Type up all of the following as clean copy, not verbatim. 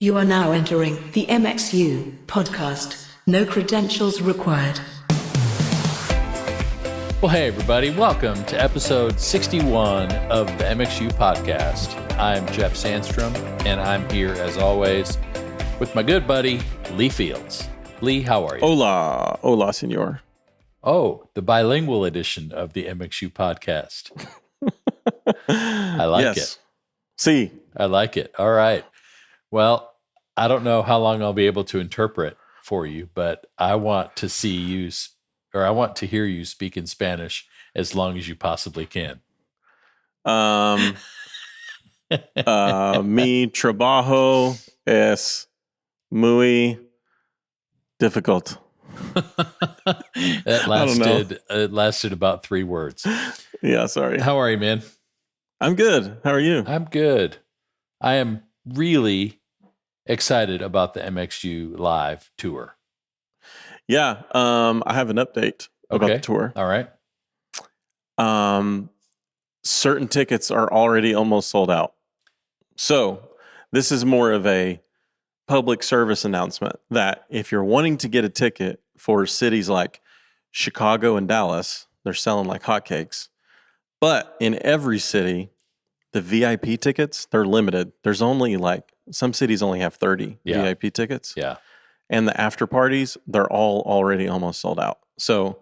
You are now entering the MxU Podcast. No credentials required. Well, hey, everybody. Welcome to episode 61 of the MxU Podcast. I'm Jeff Sandstrom, and I'm here, as always, with my good buddy, Lee Fields. Lee, how are you? Hola, senor. Oh, the bilingual edition of the MxU Podcast. I like it. See. I like it. All right. Well, I don't know how long I'll be able to interpret for you, but I want to see you, or I want to hear you speak in Spanish as long as you possibly can. Mi trabajo es muy difficult. It lasted about 3 words. Yeah, sorry. How are you, man? I'm good. How are you? I'm good. I am really excited about the MxU Live tour. Yeah, I have an update about the tour. All right. Certain tickets are already almost sold out. So this is more of a public service announcement that if you're wanting to get a ticket for cities like Chicago and Dallas, they're selling like hotcakes. But in every city, the VIP tickets, they're limited. There's only some cities only have 30 VIP tickets. Yeah. And the after parties, they're all already almost sold out. So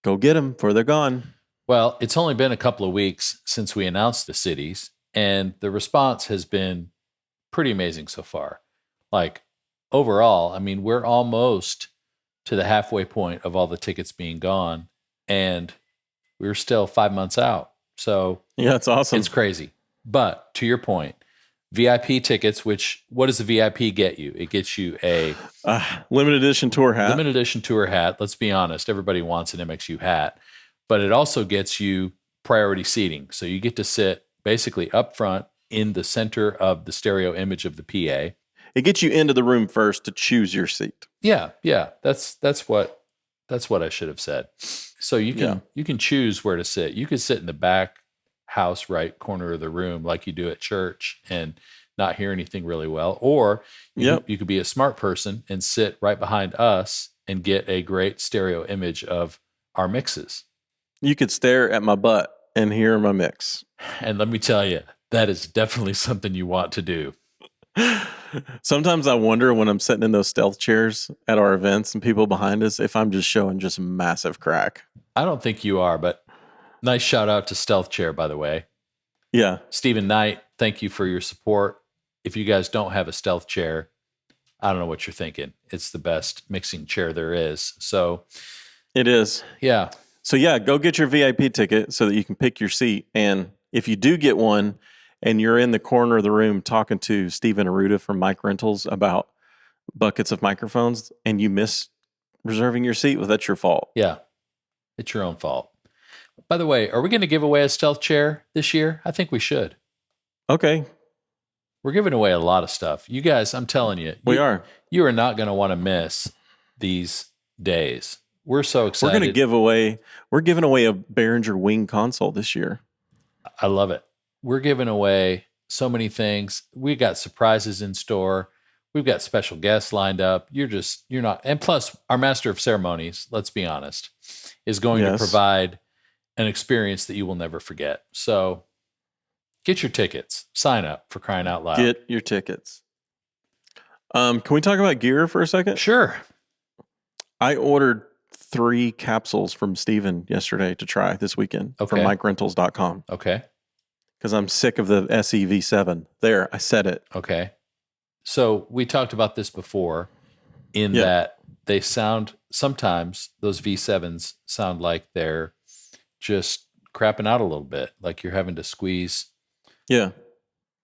go get them before they're gone. Well, it's only been a couple of weeks since we announced the cities, and the response has been pretty amazing so far. Like, overall, I mean, we're almost to the halfway point of all the tickets being gone, and we're still 5 months out. So yeah, it's awesome. It's crazy. But to your point, VIP tickets, what does the VIP get you? It gets you a limited edition tour hat. Limited edition tour hat. Let's be honest. Everybody wants an MxU hat. But it also gets you priority seating. So you get to sit basically up front in the center of the stereo image of the PA. It gets you into the room first to choose your seat. Yeah. That's what I should have said. So you can choose where to sit. You could sit in the back house right corner of the room like you do at church and not hear anything really well. Or you could be a smart person and sit right behind us and get a great stereo image of our mixes. You could stare at my butt and hear my mix. And let me tell you, that is definitely something you want to do. Sometimes I wonder when I'm sitting in those stealth chairs at our events and people behind us, if I'm just showing just massive crack. I don't think you are, but nice shout out to Stealth Chair, by the way. Yeah. Stephen Knight, thank you for your support. If you guys don't have a Stealth Chair, I don't know what you're thinking. It's the best mixing chair there is. So it is. Yeah. So yeah, go get your VIP ticket so that you can pick your seat. And if you do get one and you're in the corner of the room talking to Steven Aruda from Mic Rentals about buckets of microphones and you miss reserving your seat, well, that's your fault. Yeah. It's your own fault. By the way, are we going to give away a Stealth Chair this year? I think we should. Okay. We're giving away a lot of stuff. You guys, I'm telling you. You are not going to want to miss these days. We're so excited. We're giving away a Behringer Wing console this year. I love it. We're giving away so many things. We got surprises in store. We've got special guests lined up. You're not. And plus, our master of ceremonies, let's be honest, is going to provide an experience that you will never forget. So get your tickets. Sign up, for crying out loud. Get your tickets. Can we talk about gear for a second? Sure. I ordered 3 capsules from Steven yesterday to try this weekend from MicRentals.com. Okay. Because I'm sick of the SEV7. There, I said it. Okay. So we talked about this before in that they sound, sometimes those V7s sound like they're just crapping out a little bit, like you're having to squeeze. Yeah.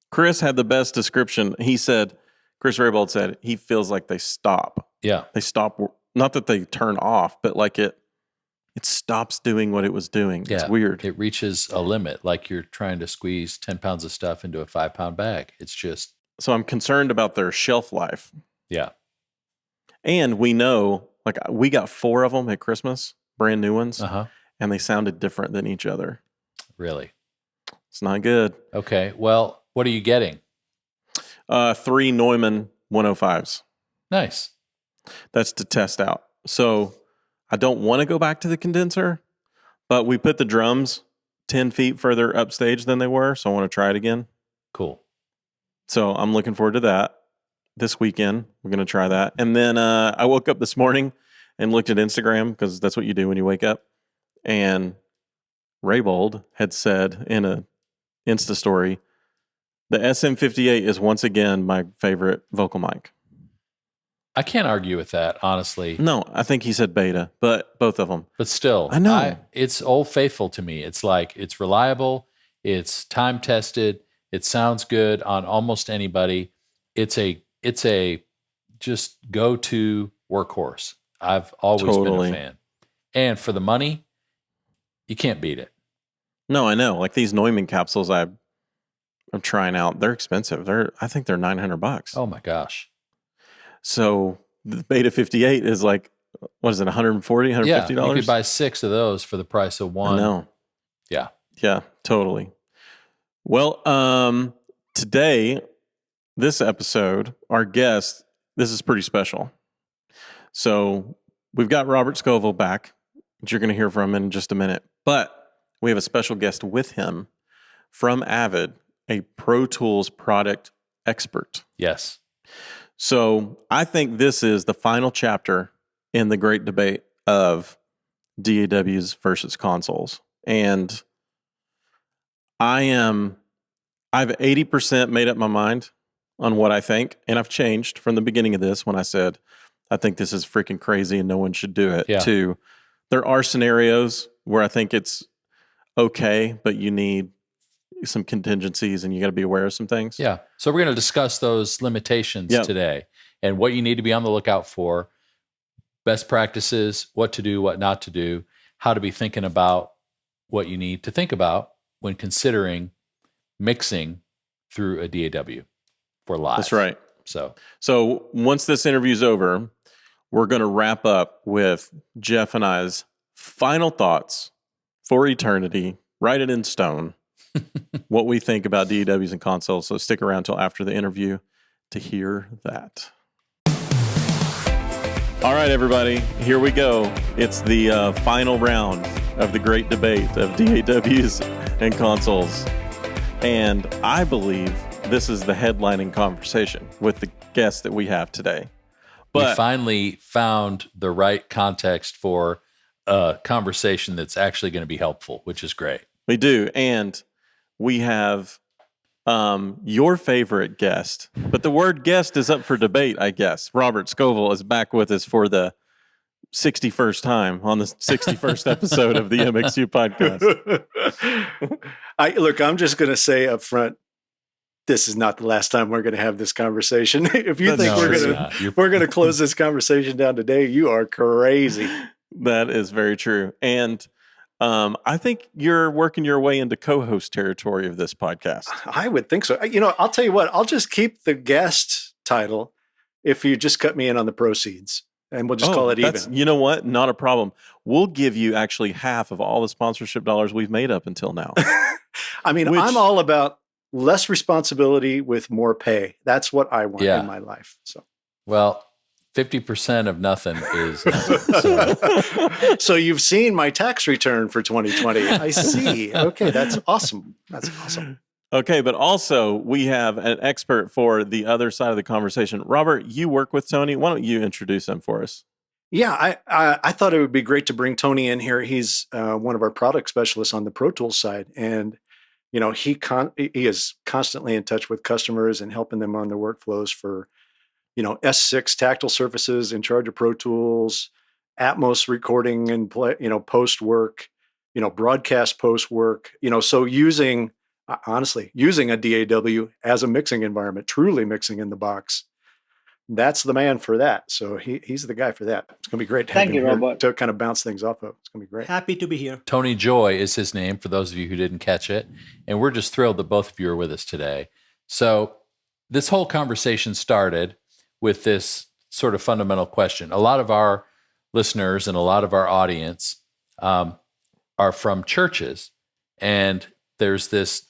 Chris had the best description. He said, Chris Raybold said, he feels like they stop. Yeah. They stop, not that they turn off, but like it stops doing what it was doing. Yeah. It's weird. It reaches a limit, like you're trying to squeeze 10 pounds of stuff into a 5-pound bag. It's just. So I'm concerned about their shelf life. Yeah. And we know, like we got 4 of them at Christmas, brand new ones, and they sounded different than each other. Really? It's not good. Okay. Well, what are you getting? 3 Neumann 105s. Nice. That's to test out. So I don't want to go back to the condenser, but we put the drums 10 feet further upstage than they were, so I want to try it again. Cool. So I'm looking forward to that. This weekend, we're going to try that. And then I woke up this morning and looked at Instagram, because that's what you do when you wake up. And Raybold had said in a Insta story, the SM58 is once again my favorite vocal mic. I can't argue with that, honestly. No, I think he said beta, but both of them. But still, I know. It's Old Faithful to me. It's like, it's reliable, it's time tested, it sounds good on almost anybody. It's a just go-to workhorse. I've always been a fan. And for the money, you can't beat it. No, I know. Like these Neumann capsules I'm trying out, they're expensive. I think they're $900. Oh my gosh. So the Beta 58 is like, what is it, $140, $150? Yeah, you could buy 6 of those for the price of one. I know. Yeah. Yeah, totally. Well, today, this episode, our guest, this is pretty special. So we've got Robert Scovill back, which you're going to hear from in just a minute. But we have a special guest with him from Avid, a Pro Tools product expert. Yes. So I think this is the final chapter in the great debate of DAWs versus consoles. And I've 80% made up my mind on what I think. And I've changed from the beginning of this when I said, I think this is freaking crazy and no one should do it, to there are scenarios where I think it's okay, but you need some contingencies and you got to be aware of some things. Yeah. So we're going to discuss those limitations today and what you need to be on the lookout for, best practices, what to do, what not to do, how to be thinking about what you need to think about when considering mixing through a DAW for live. That's right. So once this interview's over, we're going to wrap up with Jeff and I's final thoughts for eternity, write it in stone, what we think about DAWs and consoles. So stick around till after the interview to hear that. All right, everybody, here we go. It's the final round of the great debate of DAWs and consoles. And I believe this is the headlining conversation with the guest that we have today. But we finally found the right context for a conversation that's actually going to be helpful, which is great. We do. And we have your favorite guest, but the word guest is up for debate, I guess. Robert Scovill is back with us for the 61st time on the 61st episode of the MxU Podcast. Look, I'm just going to say up front, this is not the last time we're going to have this conversation. If you think we're going to close this conversation down today, you are crazy. That is very true. And I think you're working your way into co-host territory of this podcast. I would think so. I'll tell you what, I'll just keep the guest title if you just cut me in on the proceeds, and we'll just call it even. You know what? Not a problem. We'll give you actually half of all the sponsorship dollars we've made up until now. I'm all about less responsibility with more pay. That's what I want in my life. So, well, 50% of nothing is nothing. So you've seen my tax return for 2020. I see. Okay, that's awesome. Okay, but also we have an expert for the other side of the conversation. Robert, you work with Tony. Why don't you introduce him for us? Yeah, I thought it would be great to bring Tony in here. He's one of our product specialists on the Pro Tools side, and he is constantly in touch with customers and helping them on their workflows for S6 tactile surfaces, in charge of Pro Tools, Atmos recording and play, post work, broadcast post work, so using a DAW as a mixing environment, truly mixing in the box. That's the man for that. So he's the guy for that. It's going to be great to have him here to kind of bounce things off of. It's going to be great. Happy to be here. Tony Joy is his name, for those of you who didn't catch it. And we're just thrilled that both of you are with us today. So this whole conversation started with this sort of fundamental question. A lot of our listeners and a lot of our audience are from churches. And there's this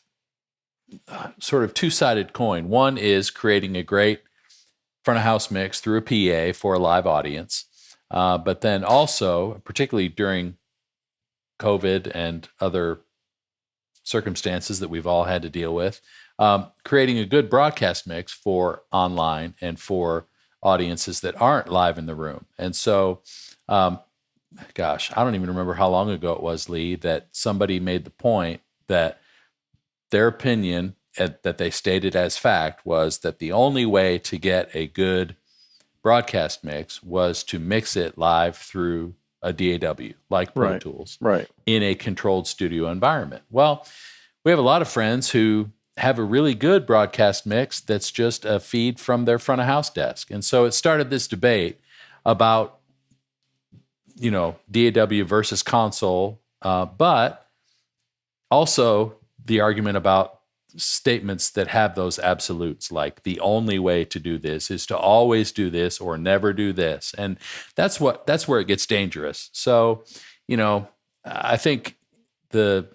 sort of two-sided coin. One is creating a great front of house mix through a PA for a live audience. But then also, particularly during COVID and other circumstances that we've all had to deal with, creating a good broadcast mix for online and for audiences that aren't live in the room. And so, gosh, I don't even remember how long ago it was, Lee, that somebody made the point that their opinion that they stated as fact was that the only way to get a good broadcast mix was to mix it live through a DAW, like Pro Tools, in a controlled studio environment. Well, we have a lot of friends who have a really good broadcast mix that's just a feed from their front of house desk. And so it started this debate about, DAW versus console, but also the argument about statements that have those absolutes, like the only way to do this is to always do this or never do this. And that's where it gets dangerous. So, I think the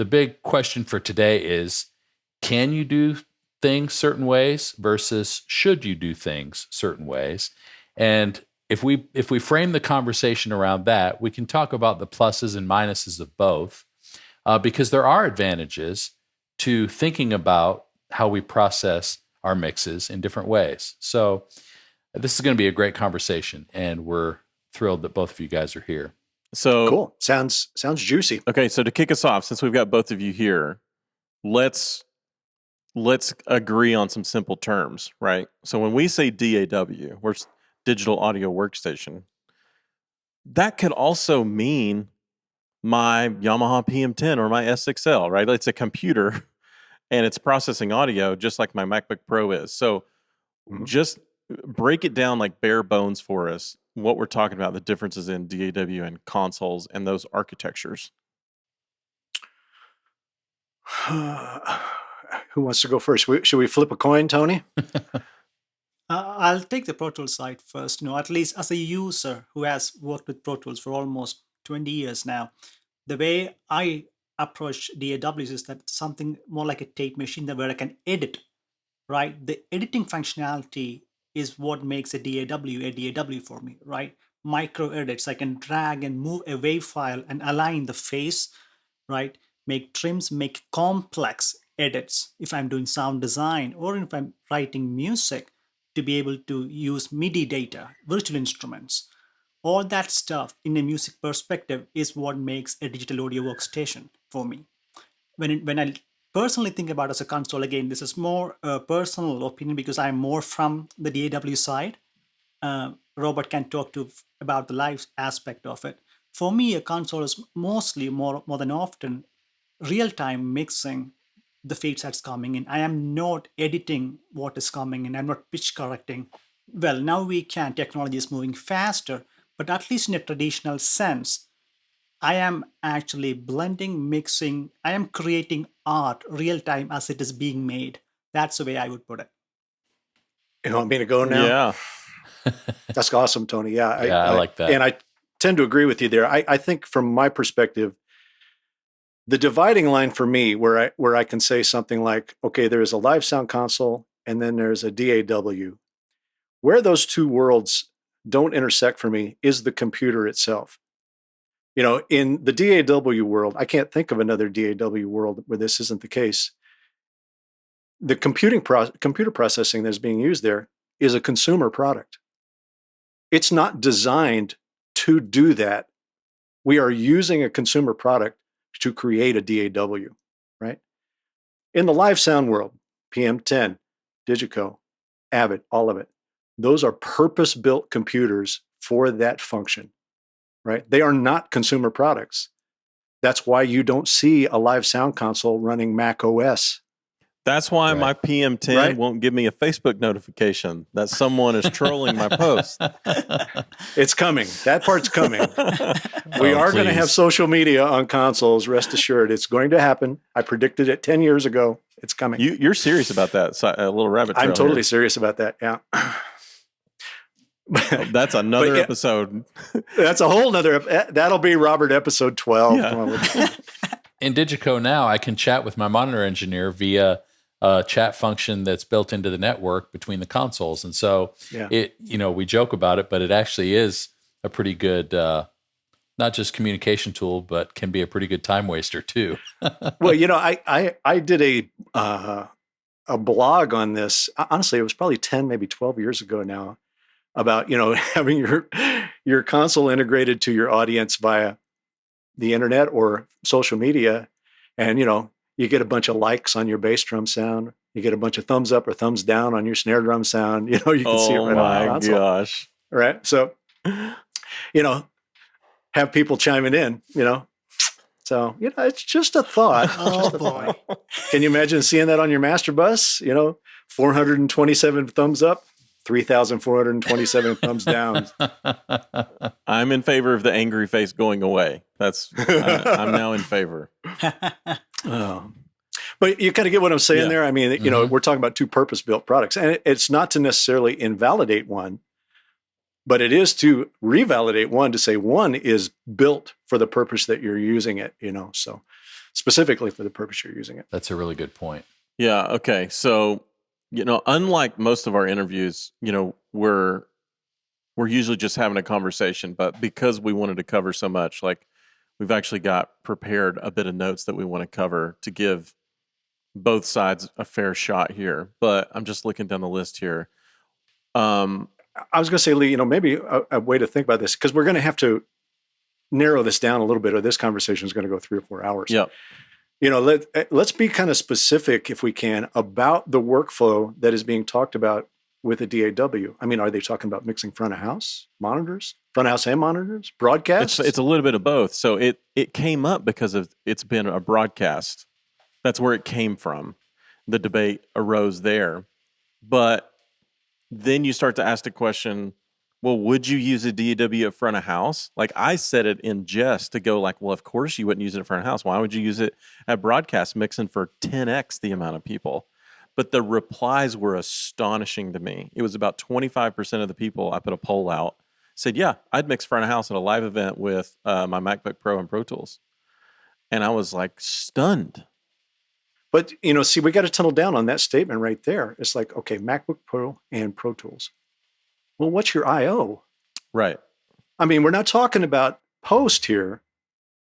big question for today is, can you do things certain ways versus should you do things certain ways? And if we frame the conversation around that, we can talk about the pluses and minuses of both, because there are advantages to thinking about how we process our mixes in different ways. So this is going to be a great conversation, and we're thrilled that both of you guys are here. So cool. Sounds juicy. Okay, so to kick us off, since we've got both of you here, let's agree on some simple terms, right? So when we say DAW, we're digital audio workstation, that could also mean my Yamaha PM10 or my S6L, right? It's a computer and it's processing audio just like my MacBook Pro is. So just break it down like bare bones for us, what we're talking about, the differences in DAW and consoles and those architectures. Who wants to go first? Should we flip a coin, Tony? I'll take the Pro Tools side first. At least as a user who has worked with Pro Tools for almost 20 years now, the way I approach DAWs is that something more like a tape machine where I can edit, right? The editing functionality is what makes a DAW for me, right? Micro edits, I can drag and move a WAV file and align the phase, right? Make trims, make complex edits if I'm doing sound design or if I'm writing music, to be able to use MIDI data, virtual instruments. All that stuff in a music perspective is what makes a digital audio workstation for me. When I personally think about it as a console, again, this is more a personal opinion because I'm more from the DAW side. Robert can talk about the live aspect of it. For me, a console is mostly more than often real-time mixing the fades that's coming in. I am not editing what is coming in. I'm not pitch correcting. Well, now we can. Technology is moving faster, but at least in a traditional sense, I am actually blending, mixing. I am creating art real time as it is being made. That's the way I would put it. You want me to go now? Yeah. That's awesome, Tony. Yeah, I like that. And I tend to agree with you there. I think from my perspective, the dividing line for me, where I can say something like, okay, there is a live sound console and then there's a DAW. Where those two worlds don't intersect for me is the computer itself. In the DAW world, I can't think of another DAW world where this isn't the case. The computer processing that's being used there is a consumer product. It's not designed to do that. We are using a consumer product to create a DAW, right? In the live sound world, PM10, Digico, Avid, all of it, those are purpose-built computers for that function, right? They are not consumer products. That's why you don't see a live sound console running Mac OS. That's why my PM10 won't give me a Facebook notification that someone is trolling my post. It's coming. That part's coming. We are going to have social media on consoles. Rest assured, it's going to happen. I predicted it 10 years ago. It's coming. You're serious about that? So, a little rabbit trail. I'm totally serious about that. Yeah. That's another episode. That's a whole nother. That'll be Robert episode 12. Yeah. In Digico now, I can chat with my monitor engineer via chat function that's built into the network between the consoles. And so Yeah. we joke about it, but it actually is a pretty good, not just communication tool, but can be a pretty good time waster too. Well, I did a blog on this. Honestly, it was probably 10, maybe 12 years ago now, about, having your console integrated to your audience via the internet or social media. And, you get a bunch of likes on your bass drum sound. You get a bunch of thumbs up or thumbs down on your snare drum sound. You can see it right on the console. Oh my gosh. Right. So, have people chiming in, So, it's just a thought. Oh boy. Can you imagine seeing that on your master bus? 427 thumbs up, 3,427 thumbs down. I'm in favor of the angry face going away. I'm now in favor. Oh. But you kind of get what I'm saying there. I mean, we're talking about two purpose-built products, and it's not to necessarily invalidate one, but it is to revalidate one, to say one is built for the purpose that you're using it, so specifically for the purpose you're using it. That's a really good point. Yeah. Okay. So, unlike most of our interviews, we're usually just having a conversation, but because we wanted to cover so much, like we've actually got prepared a bit of notes that we want to cover to give both sides a fair shot here. But I'm just looking down the list here. I was going to say, Lee, maybe a way to think about this, because we're going to have to narrow this down a little bit, or this conversation is going to go 3 or 4 hours. Yep. Let's be kind of specific, if we can, about the workflow that is being talked about with a DAW. I mean, are they talking about mixing front of house monitors, front of house and monitors, broadcasts? It's a little bit of both. So it came up because it's been a broadcast. That's where it came from. The debate arose there. But then you start to ask the question, well, would you use a DAW at front of house? Like, I said it in jest to go like, well, of course you wouldn't use it at front of house. Why would you use it at broadcast mixing for 10x the amount of people? But the replies were astonishing to me. It was about 25% of the people, I put a poll out, said, yeah, I'd mix front of house at a live event with my MacBook Pro and Pro Tools. And I was like stunned. But, see, we got to tunnel down on that statement right there. It's like, okay, MacBook Pro and Pro Tools. Well, what's your I/O? Right. I mean, we're not talking about post here,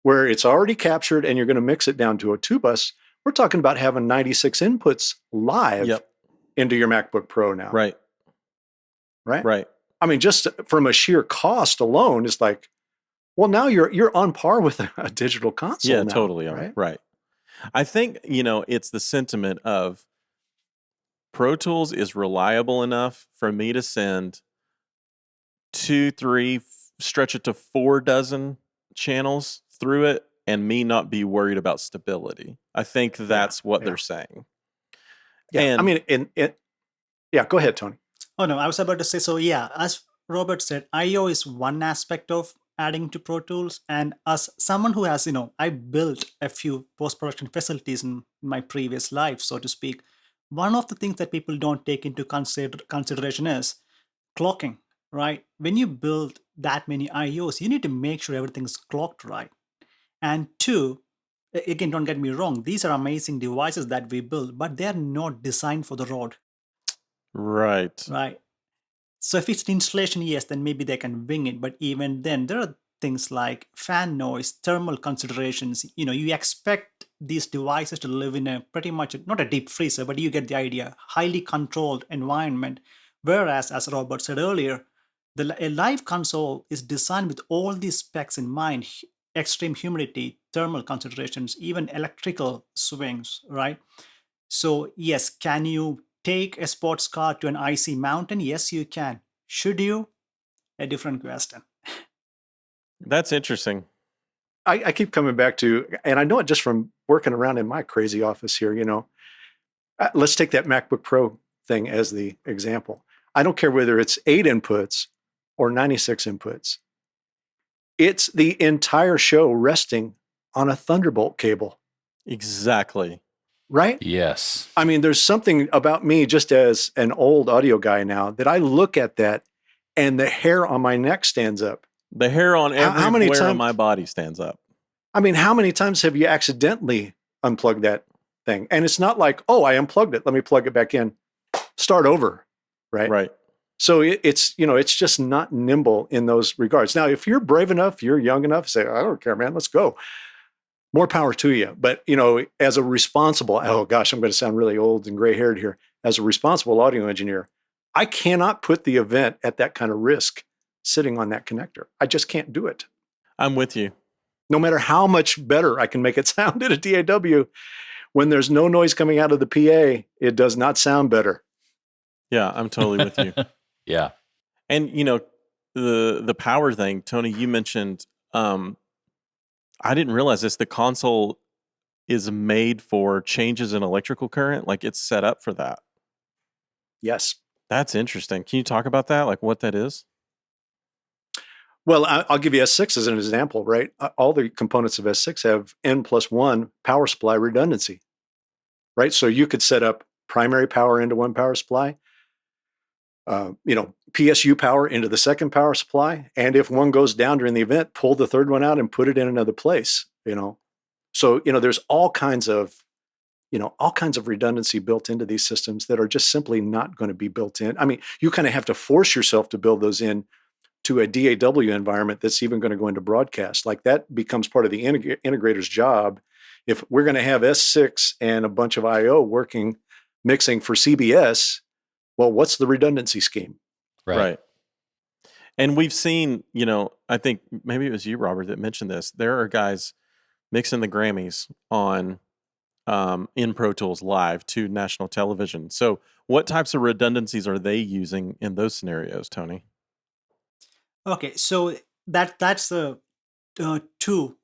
where it's already captured and you're going to mix it down to a 2-bus. We're talking about having 96 inputs live into your MacBook Pro now. Right. Right. I mean, just from a sheer cost alone, it's like, well, now you're on par with a digital console. Yeah, now, totally. Right. I think, it's the sentiment of Pro Tools is reliable enough for me to send 2, 3, stretch it to 4 dozen channels through it and me not be worried about stability. I think that's what they're saying. Yeah. And, I mean, go ahead, Tony. Oh, no, I was about to say, so yeah, as Robert said, I/O is one aspect of adding to Pro Tools. And as someone who has, I built a few post-production facilities in my previous life, so to speak. One of the things that people don't take into consideration is clocking, right? When you build that many I/Os, you need to make sure everything's clocked right. And 2, again, don't get me wrong, these are amazing devices that we build, but they're not designed for the road. right. So if it's an installation, yes, then maybe they can wing it. But even then, there are things like fan noise, thermal considerations. You expect these devices to live in a pretty much, not a deep freezer, but you get the idea, highly controlled environment. Whereas, as Robert said earlier, a live console is designed with all these specs in mind, extreme humidity, thermal considerations, even electrical swings, right? So yes, can you take a sports car to an icy mountain? Yes, you can. Should you? A different question. That's interesting. I keep coming back to, and I know it just from working around in my crazy office here, let's take that MacBook Pro thing as the example. I don't care whether it's 8 inputs or 96 inputs. It's the entire show resting on a Thunderbolt cable. Exactly. Right? Yes. I mean, there's something about me, just as an old audio guy now, that I look at that and the hair on my neck stands up. The hair on How many everywhere on times- my body stands up. I mean, how many times have you accidentally unplugged that thing. And it's not like, oh, I unplugged it. Let me plug it back in. Start over. Right. Right. So it's just not nimble in those regards. Now, if you're brave enough, you're young enough, say, I don't care, man, let's go. More power to you. But, as a responsible, oh gosh, I'm going to sound really old and gray haired here. As a responsible audio engineer, I cannot put the event at that kind of risk sitting on that connector. I just can't do it. I'm with you. No matter how much better I can make it sound in a DAW, when there's no noise coming out of the PA, it does not sound better. Yeah, I'm totally with you. Yeah. And the power thing, Tony, you mentioned, I didn't realize this. The console is made for changes in electrical current. Like it's set up for that. Yes. That's interesting. Can you talk about that? Like what that is? Well, I'll give you S6 as an example, right? All the components of S6 have N+1 power supply redundancy, right? So you could set up primary power into one power supply, PSU power into the second power supply. And if one goes down during the event, pull the third one out and put it in another place, So, there's all kinds of redundancy built into these systems that are just simply not going to be built in. I mean, you kind of have to force yourself to build those in to a DAW environment that's even going to go into broadcast. Like that becomes part of the integrator's job. If we're going to have S6 and a bunch of IO mixing for CBS, well, what's the redundancy scheme? Right. And we've seen, I think maybe it was you, Robert, that mentioned this. There are guys mixing the Grammys on in Pro Tools live to national television. So what types of redundancies are they using in those scenarios, Tony? Okay, so that's the two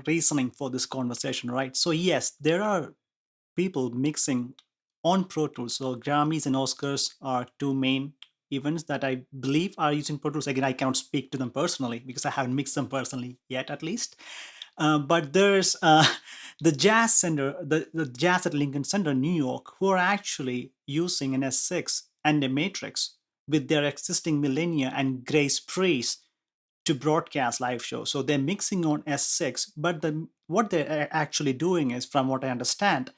reasoning for this conversation, right? So yes, there are people mixing on Pro Tools. So Grammys and Oscars are two main events that I believe are using Pro Tools. Again, I cannot speak to them personally because I haven't mixed them personally yet, at least. But there's the Jazz Center, the Jazz at Lincoln Center, New York, who are actually using an S6 and a Matrix with their existing Millennia and Grace Pre's to broadcast live shows. So they're mixing on S6, but what they're actually doing is, from what I understand,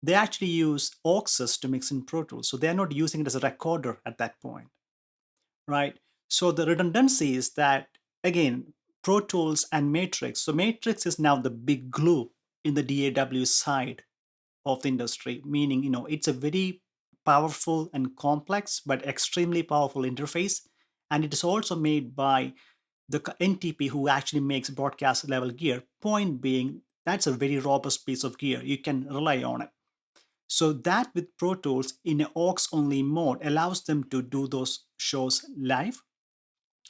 they actually use auxes to mix in Pro Tools. So they're not using it as a recorder at that point, right? So the redundancy is that, again, Pro Tools and Matrix. So Matrix is now the big glue in the DAW side of the industry, meaning, it's a very powerful and complex, but extremely powerful interface. And it is also made by the NTP who actually makes broadcast level gear. Point being, that's a very robust piece of gear. You can rely on it. So that with Pro Tools in an aux-only mode allows them to do those shows live.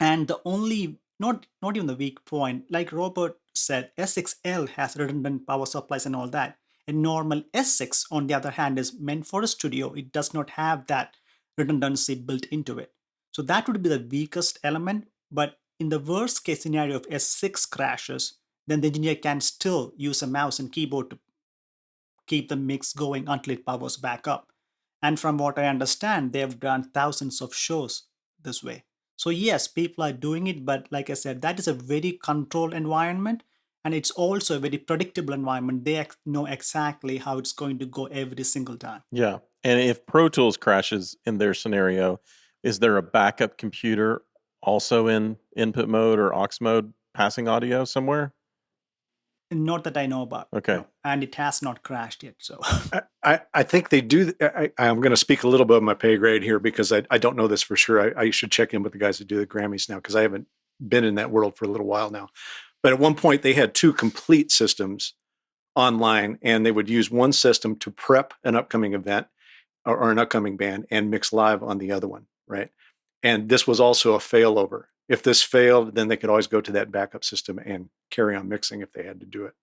And the only, not even the weak point, like Robert said, S6L has redundant power supplies and all that. A normal S6, on the other hand, is meant for a studio. It does not have that redundancy built into it. So that would be the weakest element. But in the worst case scenario of S6 crashes, then the engineer can still use a mouse and keyboard to keep the mix going until it powers back up. And from what I understand, they've done thousands of shows this way. So yes, people are doing it, but like I said, that is a very controlled environment. And it's also a very predictable environment. They know exactly how it's going to go every single time. Yeah. And if Pro Tools crashes in their scenario, is there a backup computer also in input mode or aux mode passing audio somewhere? Not that I know about. Okay. No. And it has not crashed yet. So I think they do. I'm going to speak a little bit of my pay grade here because I don't know this for sure. I should check in with the guys that do the Grammys now because I haven't been in that world for a little while now. But at one point, they had two complete systems online, and they would use one system to prep an upcoming event or an upcoming band and mix live on the other one, right? And this was also a failover. If this failed, then they could always go to that backup system and carry on mixing if they had to do it,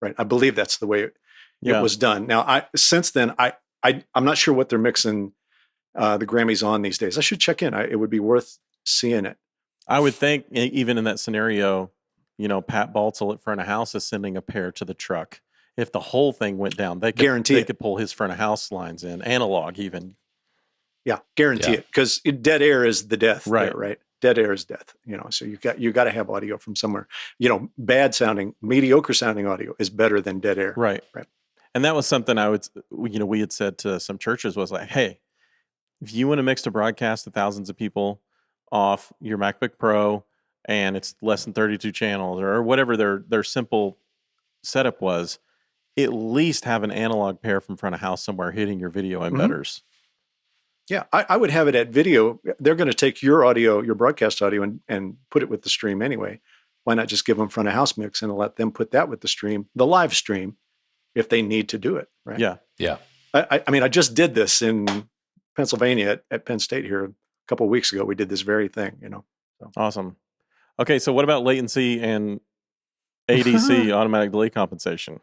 right? I believe that's the way it was done. Now, since then, I'm not sure what they're mixing the Grammys on these days. I should check in. It would be worth seeing it. I would think even in that scenario, Pat Baltzel at front of house is sending a pair to the truck. If the whole thing went down, they could pull his front of house lines in, analog even. Yeah, guarantee it, because dead air is the death, right? Right. Dead air is death. So you got to have audio from somewhere. Bad sounding, mediocre sounding audio is better than dead air. Right. And that was something we had said to some churches was like, hey, if you want to mix to broadcast to thousands of people off your MacBook Pro and it's less than 32 channels or whatever their simple setup was, at least have an analog pair from front of house somewhere hitting your video embedders. Yeah, I would have it at video. They're going to take your audio, your broadcast audio, and put it with the stream anyway. Why not just give them front of house mix and let them put that with the stream, the live stream, if they need to do it, right? Yeah. Yeah. I mean, I just did this in Pennsylvania at Penn State here a couple of weeks ago. We did this very thing, So. Awesome. Okay, so what about latency and ADC, automatic delay compensation?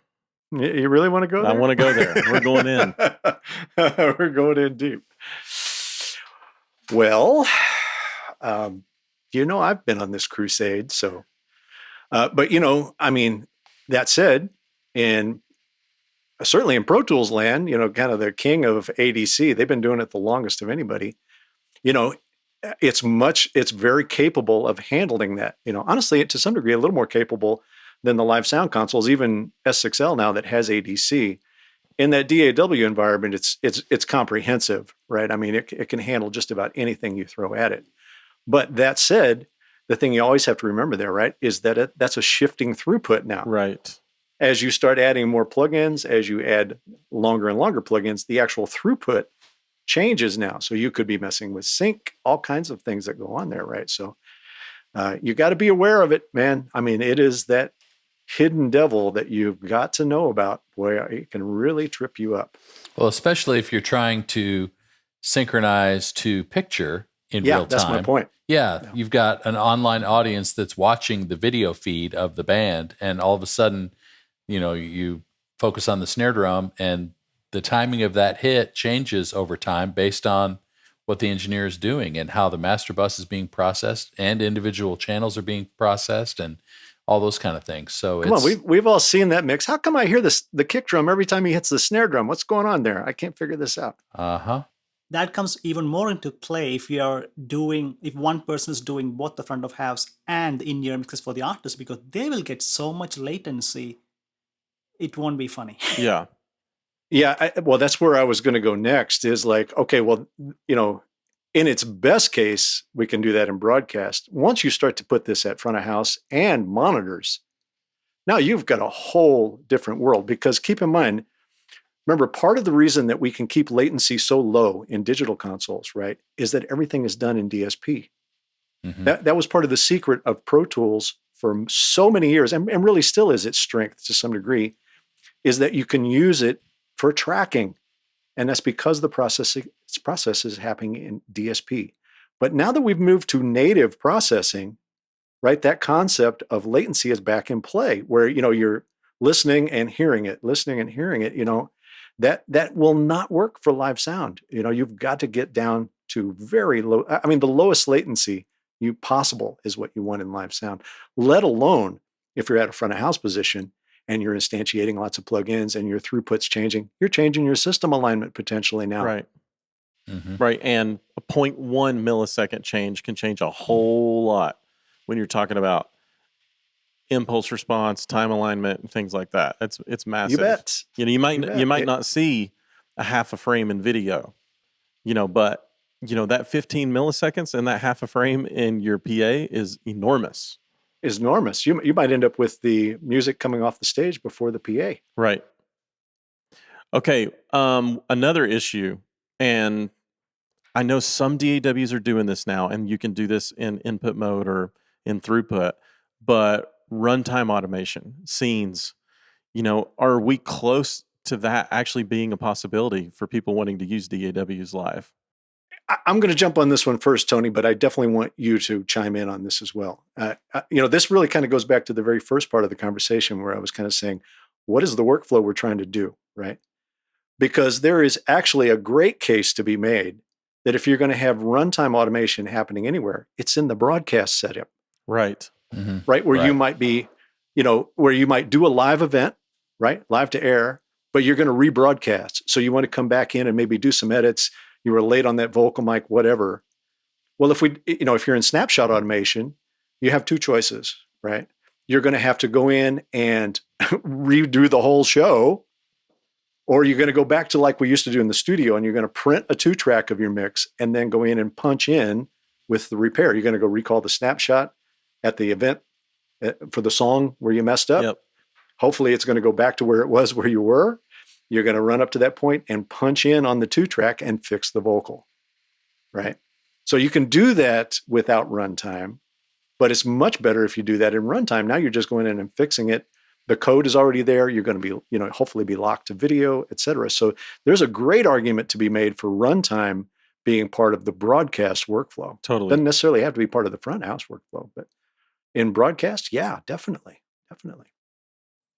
You really want to go there? I want to go there. We're going in. We're going in deep. Well, I've been on this crusade, so, but I mean, that said, certainly in Pro Tools land, kind of the king of ADC, they've been doing it the longest of anybody. It's very capable of handling that. Honestly, to some degree, a little more capable than the live sound consoles, even S6L now that has ADC. In that DAW environment, it's comprehensive, right? I mean, it can handle just about anything you throw at it. But that said, the thing you always have to remember there, right, is that that's a shifting throughput now. Right. As you start adding more plugins, as you add longer and longer plugins, the actual throughput changes now. So you could be messing with sync, all kinds of things that go on there, right? So you got to be aware of it, man. I mean, it is that hidden devil that you've got to know about. Boy, it can really trip you up. Well, especially if you're trying to synchronize to picture in real time. That's my point. Yeah, you've got an online audience that's watching the video feed of the band, and all of a sudden, you focus on the snare drum, and the timing of that hit changes over time based on what the engineer is doing and how the master bus is being processed and individual channels are being processed and all those kind of things. So come on, we've all seen that mix. How come I hear the kick drum every time he hits the snare drum? What's going on there? I can't figure this out. That comes even more into play if one person is doing both the front of house and the in-ear mixes for the artist, because they will get so much latency, it won't be funny. Yeah. Yeah, well, that's where I was going to go next is like, okay, well, in its best case, we can do that in broadcast. Once you start to put this at front of house and monitors, now you've got a whole different world, because keep in mind, remember, part of the reason that we can keep latency so low in digital consoles, right, is that everything is done in DSP. Mm-hmm. That was part of the secret of Pro Tools for so many years, and really still is its strength to some degree, is that you can use it for tracking. And that's because the process is happening in DSP. But now that we've moved to native processing, right, that concept of latency is back in play, where you're listening and hearing it, that will not work for live sound. You've got to get down to very low. I mean, the lowest latency possible is what you want in live sound, let alone if you're at a front of house position and you're instantiating lots of plugins and your throughput's changing. You're changing your system alignment potentially now. Right. Mm-hmm. Right. And a 0.1 millisecond change can change a whole lot when you're talking about impulse response, time alignment, and things like that. It's massive. You bet. You might not see a half a frame in video, but that 15 milliseconds and that half a frame in your PA is enormous. You might end up with the music coming off the stage before the PA. Right. Okay. Another issue, and I know some DAWs are doing this now, and you can do this in input mode or in throughput, but runtime automation, scenes, are we close to that actually being a possibility for people wanting to use DAWs live? I'm going to jump on this one first, Tony, but I definitely want you to chime in on this as well. This really kind of goes back to the very first part of the conversation where I was kind of saying, what is the workflow we're trying to do, right? Because there is actually a great case to be made that if you're going to have runtime automation happening anywhere, it's in the broadcast setup. Right. Mm-hmm. Right, where you might be, where you might do a live event, right, live to air, but you're going to rebroadcast. So you want to come back in and maybe do some edits. You were late on that vocal mic, whatever. Well, if you're in snapshot automation, you have two choices, right? You're going to have to go in and redo the whole show, Or you're going to go back to like we used to do in the studio, and you're going to print a 2-track of your mix and then go in and punch in with the repair. You're going to go recall the snapshot at the event for the song where you messed up. Yep. Hopefully it's going to go back to where it was where you were. You're going to run up to that point and punch in on the 2-track and fix the vocal, right? So you can do that without runtime, but it's much better if you do that in runtime. Now you're just going in and fixing it. The code is already there. You're going to be, hopefully be locked to video, et cetera. So there's a great argument to be made for runtime being part of the broadcast workflow. Totally. Doesn't necessarily have to be part of the front house workflow, but in broadcast, yeah, definitely.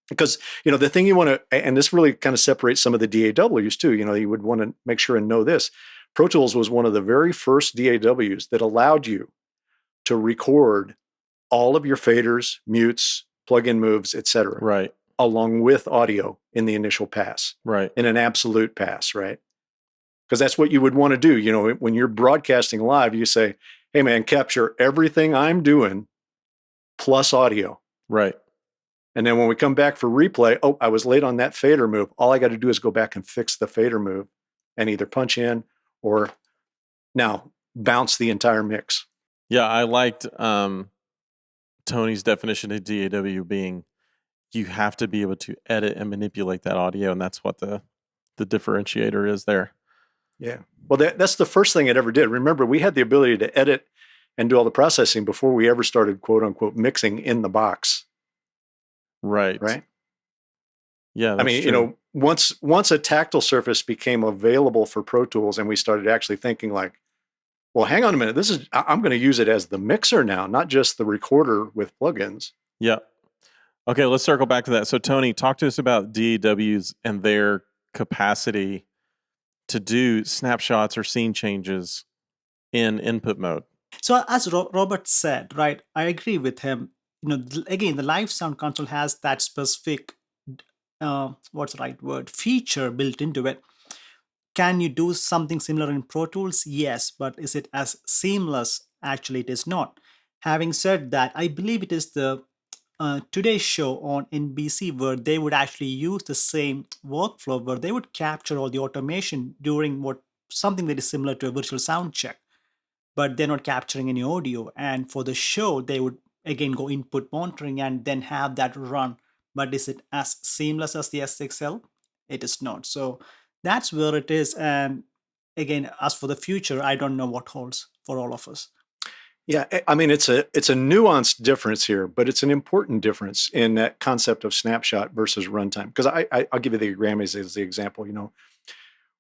Because, the thing you want to, and this really kind of separates some of the DAWs too, you would want to make sure and know this. Pro Tools was one of the very first DAWs that allowed you to record all of your faders, mutes, plug-in moves, et cetera. Right. Along with audio in the initial pass. Right. In an absolute pass, right? Because that's what you would want to do. When you're broadcasting live, you say, hey man, capture everything I'm doing plus audio. Right. And then when we come back for replay, I was late on that fader move. All I got to do is go back and fix the fader move and either punch in or now bounce the entire mix. Yeah, I liked Tony's definition of DAW being you have to be able to edit and manipulate that audio, and that's what the differentiator is there. Yeah. Well, that's the first thing it ever did. Remember, we had the ability to edit and do all the processing before we ever started, quote unquote, mixing in the box. Right. Right. Yeah. I mean, true. once a tactile surface became available for Pro Tools and we started actually thinking like, well, hang on a minute. I'm going to use it as the mixer now, not just the recorder with plugins. Yeah. Okay. Let's circle back to that. So Tony, talk to us about DAWs and their capacity to do snapshots or scene changes in input mode. So as Robert said, right, I agree with him. Again, the live sound console has that specific, what's the right word, feature built into it. Can you do something similar in Pro Tools? Yes, but is it as seamless? Actually, it is not. Having said that, I believe it is the Today's Show on NBC where they would actually use the same workflow where they would capture all the automation during something that is similar to a virtual sound check, but they're not capturing any audio. And for the show, they would again go input monitoring and then have that run. But is it as seamless as the SXL? It is not. So that's where it is. And again, as for the future, I don't know what holds for all of us. Yeah, I mean, it's a nuanced difference here, but it's an important difference in that concept of snapshot versus runtime. Because I'll give you the Grammys as the example,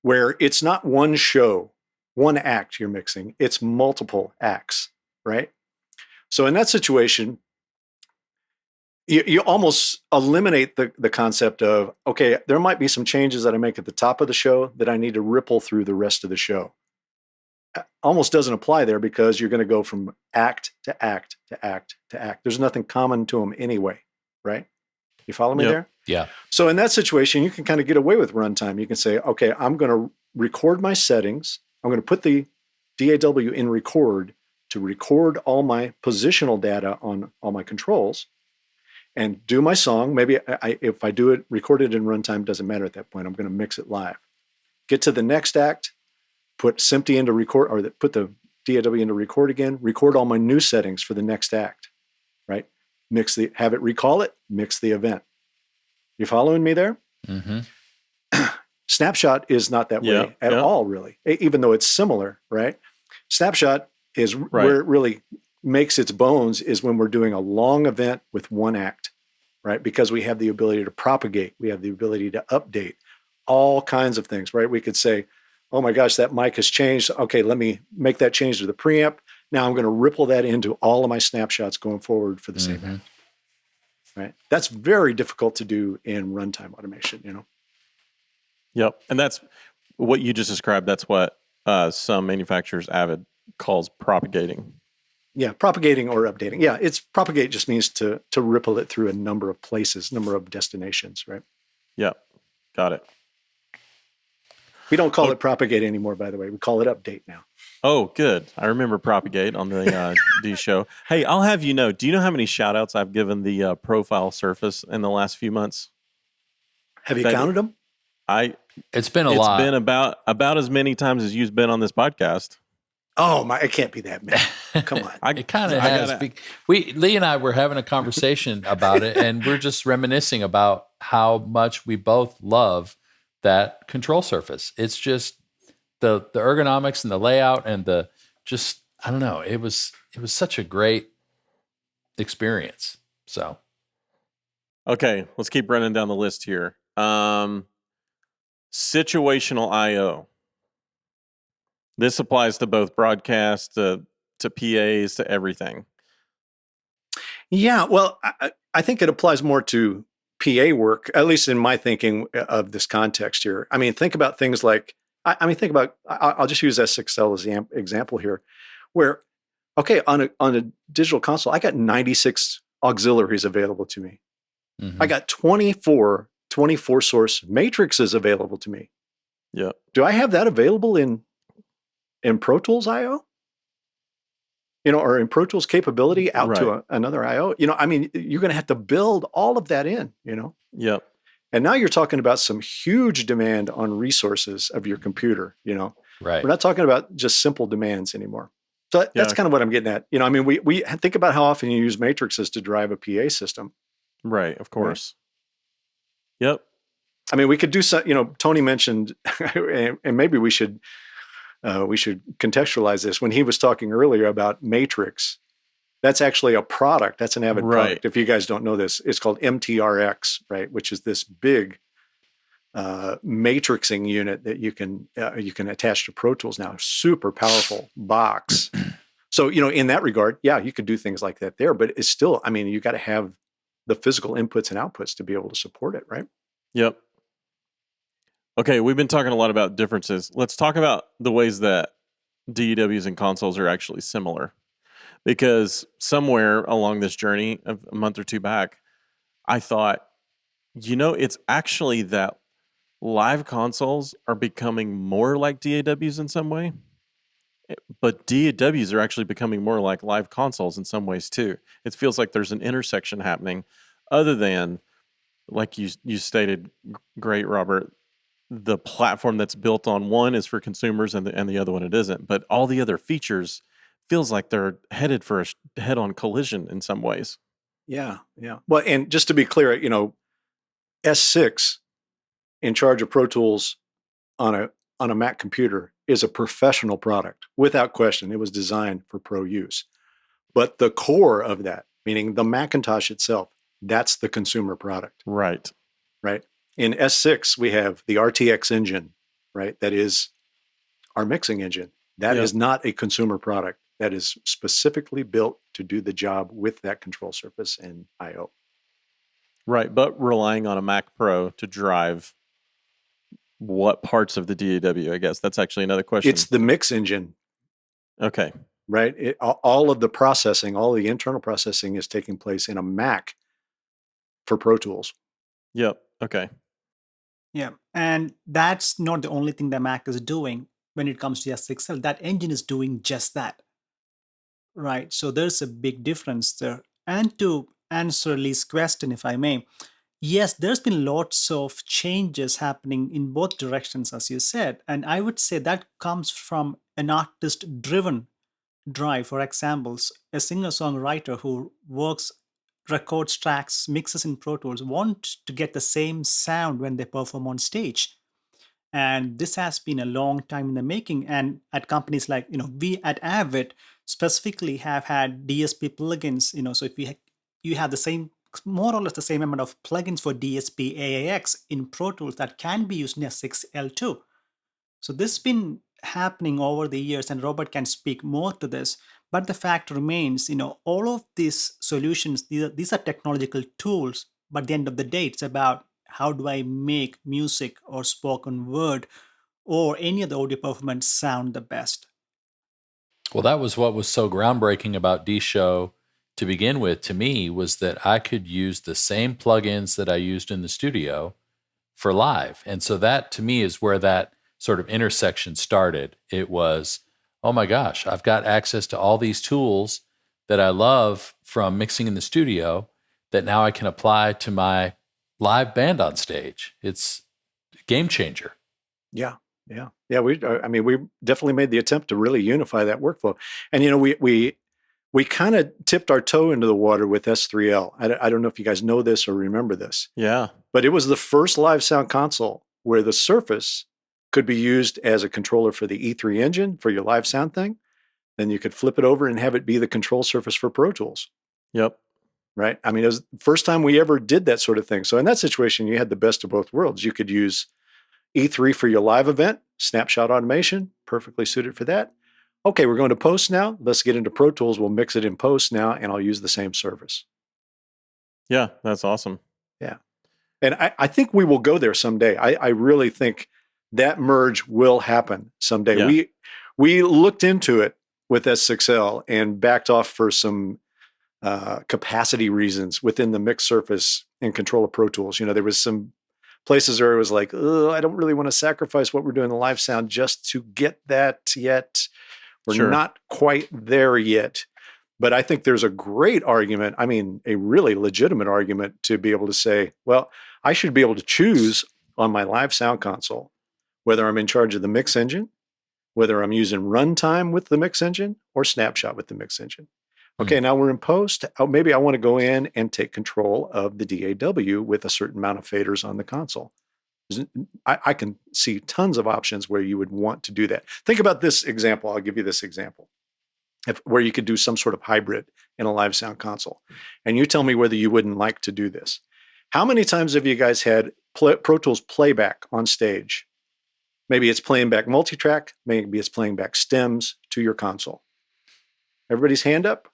where it's not one show, one act you're mixing, it's multiple acts, right? So in that situation, you almost eliminate the concept of, okay, there might be some changes that I make at the top of the show that I need to ripple through the rest of the show. Almost doesn't apply there because you're going to go from act to act to act to act. There's nothing common to them anyway, right? You follow me there? Yeah. So in that situation, you can kind of get away with runtime. You can say, okay, I'm going to record my settings. I'm going to put the DAW in record to record all my positional data on all my controls and do my song. Maybe if I do it, record it in runtime, doesn't matter at that point. I'm going to mix it live. Get to the next act, put SMPTE into record, or put the DAW into record again, record all my new settings for the next act, right? Have it recall it, mix the event. You following me there? Mm-hmm. Snapshot is not that way at all, really, even though it's similar, right? Snapshot is where it really makes its bones is when we're doing a long event with one act, right? Because we have the ability to propagate. We have the ability to update all kinds of things, right? We could say, oh my gosh, that mic has changed. Okay, let me make that change to the preamp. Now I'm going to ripple that into all of my snapshots going forward for the same act, right? That's very difficult to do in runtime automation, Yep. And that's what you just described. That's what some manufacturers, Avid, calls propagating. Yeah, propagating or updating. Yeah, it's propagate just means to ripple it through a number of places, number of destinations, right? Yep. Got it. We don't call it propagate anymore, by the way. We call it update now. Oh, good. I remember propagate on the D show. Hey, I'll have you know, do you know how many shout outs I've given the profile surface in the last few months? Have you counted them? It's been a It's lot. been about as many times as you've been on this podcast. Oh my! It can't be that many. Come on. It kind of has. Lee and I were having a conversation about it, and we're just reminiscing about how much we both love that control surface. It's just the ergonomics and the layout and the just, I don't know. It was such a great experience. So, okay, let's keep running down the list here. Situational I/O. This applies to both broadcast, to PAs, to everything. Yeah, well, I think it applies more to PA work, at least in my thinking of this context here. I mean, think about things like, think about, I'll just use S6L as the example here, where, okay, on a digital console, I got 96 auxiliaries available to me. I got 24 source matrices available to me. Yeah. Do I have that available in Pro Tools I/O? Or in Pro Tools capability out to another I/O? I mean, you're going to have to build all of that in, Yep. And now you're talking about some huge demand on resources of your computer, Right. We're not talking about just simple demands anymore. So that's kind of what I'm getting at. I mean, we think about how often you use matrices to drive a PA system. Right, of course. Right. Yep. I mean, we could do some, Tony mentioned, and maybe we should contextualize this. When he was talking earlier about Matrix, that's actually a product. That's an Avid product. If you guys don't know this, it's called MTRX, right? Which is this big matrixing unit that you can attach to Pro Tools now. Super powerful box. So, in that regard, yeah, you could do things like that there, but it's still, I mean, you got to have the physical inputs and outputs to be able to support it, right? Yep. Okay, we've been talking a lot about differences. Let's talk about the ways that DAWs and consoles are actually similar. Because somewhere along this journey, a month or two back, I thought, it's actually that live consoles are becoming more like DAWs in some way, but DAWs are actually becoming more like live consoles in some ways too. It feels like there's an intersection happening, other than, like you stated, great, Robert, the platform that's built on one is for consumers and the other one it isn't. But all the other features feels like they're headed for a head-on collision in some ways. Yeah. Well, and just to be clear, S6 in charge of Pro Tools on a Mac computer is a professional product, without question. It was designed for pro use. But the core of that, meaning the Macintosh itself, that's the consumer product. Right. In S6, we have the RTX engine, right? That is our mixing engine. That is not a consumer product. That is specifically built to do the job with that control surface and I/O. Right, but relying on a Mac Pro to drive what parts of the DAW, I guess. That's actually another question. It's the mix engine. Okay. Right? All of the processing, all the internal processing is taking place in a Mac for Pro Tools. Yep. Okay. Yeah, and that's not the only thing that Mac is doing when it comes to S6L. That engine is doing just that. Right, so there's a big difference there. And to answer Lee's question, if I may, yes, there's been lots of changes happening in both directions, as you said. And I would say that comes from an artist-driven drive. For examples, a singer-songwriter who records tracks, mixes in Pro Tools, want to get the same sound when they perform on stage. And this has been a long time in the making. And at companies like, we at Avid specifically have had DSP plugins, so if you have the same, more or less the same amount of plugins for DSP AAX in Pro Tools that can be used in S6L too. So this has been happening over the years, and Robert can speak more to this. But the fact remains, all of these solutions, these are technological tools, but at the end of the day, it's about how do I make music or spoken word or any other audio performance sound the best. Well, that was what was so groundbreaking about D-Show to begin with, to me, was that I could use the same plugins that I used in the studio for live. And so that, to me, is where that sort of intersection started. It was, oh my gosh, I've got access to all these tools that I love from mixing in the studio that now I can apply to my live band on stage. It's a game changer. Yeah. We definitely made the attempt to really unify that workflow. And, we kind of tipped our toe into the water with S3L. I don't know if you guys know this or remember this. Yeah. But it was the first live sound console where the Surface could be used as a controller for the E3 engine for your live sound thing. Then you could flip it over and have it be the control surface for Pro Tools. Yep. Right? I mean, it was the first time we ever did that sort of thing. So in that situation, you had the best of both worlds. You could use E3 for your live event, snapshot automation, perfectly suited for that. Okay, we're going to post now. Let's get into Pro Tools. We'll mix it in post now, and I'll use the same surface. Yeah, that's awesome. Yeah. And I think we will go there someday. I really think that merge will happen someday. Yeah. We looked into it with S6L and backed off for some capacity reasons within the mix surface and control of Pro Tools. There was some places where it was like, I don't really want to sacrifice what we're doing in the live sound just to get that yet. We're not quite there yet. But I think there's a great argument, a really legitimate argument to be able to say, well, I should be able to choose on my live sound console whether I'm in charge of the mix engine, whether I'm using runtime with the mix engine or snapshot with the mix engine. Okay, now we're in post. Maybe I want to go in and take control of the DAW with a certain amount of faders on the console. I can see tons of options where you would want to do that. Think about this example. I'll give you this example where you could do some sort of hybrid in a live sound console. And you tell me whether you wouldn't like to do this. How many times have you guys had Pro Tools playback on stage? Maybe it's playing back multi-track. Maybe it's playing back stems to your console. Everybody's hand up?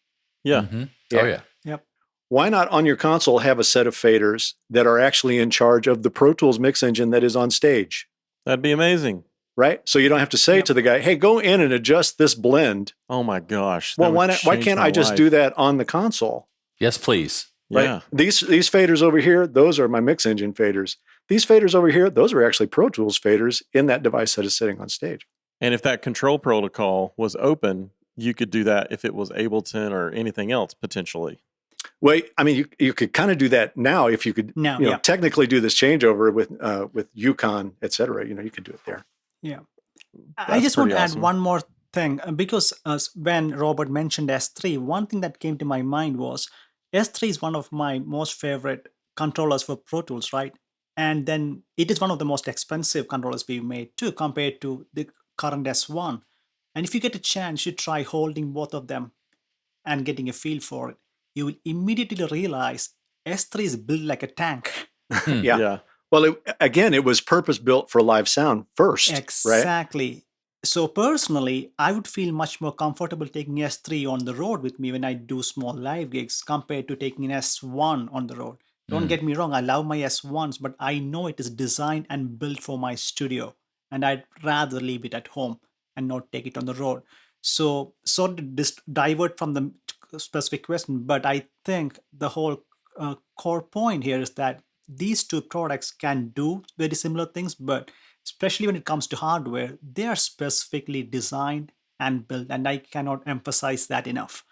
Yeah. Mm-hmm. Yeah. Oh, yeah. Yep. Why not on your console have a set of faders that are actually in charge of the Pro Tools mix engine that is on stage? That'd be amazing. Right? So you don't have to say to the guy, hey, go in and adjust this blend. Oh my gosh. Well, why can't I just do that on the console? Yes, please. Right? Yeah. These faders over here, those are my mix engine faders. These faders over here, those are actually Pro Tools faders in that device that is sitting on stage. And if that control protocol was open, you could do that if it was Ableton or anything else potentially. Well, you could kind of do that now if you could technically do this changeover with Yukon, et cetera. You could do it there. Yeah. That's I just want to pretty add awesome. one more thing because when Robert mentioned S3, one thing that came to my mind was S3 is one of my most favorite controllers for Pro Tools, right? And then it is one of the most expensive controllers we've made too, compared to the current S1. And if you get a chance, you try holding both of them and getting a feel for it. You will immediately realize S3 is built like a tank. Yeah. Well, it was purpose built for live sound first. Exactly. Right? So personally, I would feel much more comfortable taking S3 on the road with me when I do small live gigs compared to taking an S1 on the road. Don't get me wrong, I love my S1s, but I know it is designed and built for my studio, and I'd rather leave it at home and not take it on the road. So sort of divert from the specific question, but I think the whole core point here is that these two products can do very similar things, but especially when it comes to hardware, they are specifically designed and built, and I cannot emphasize that enough.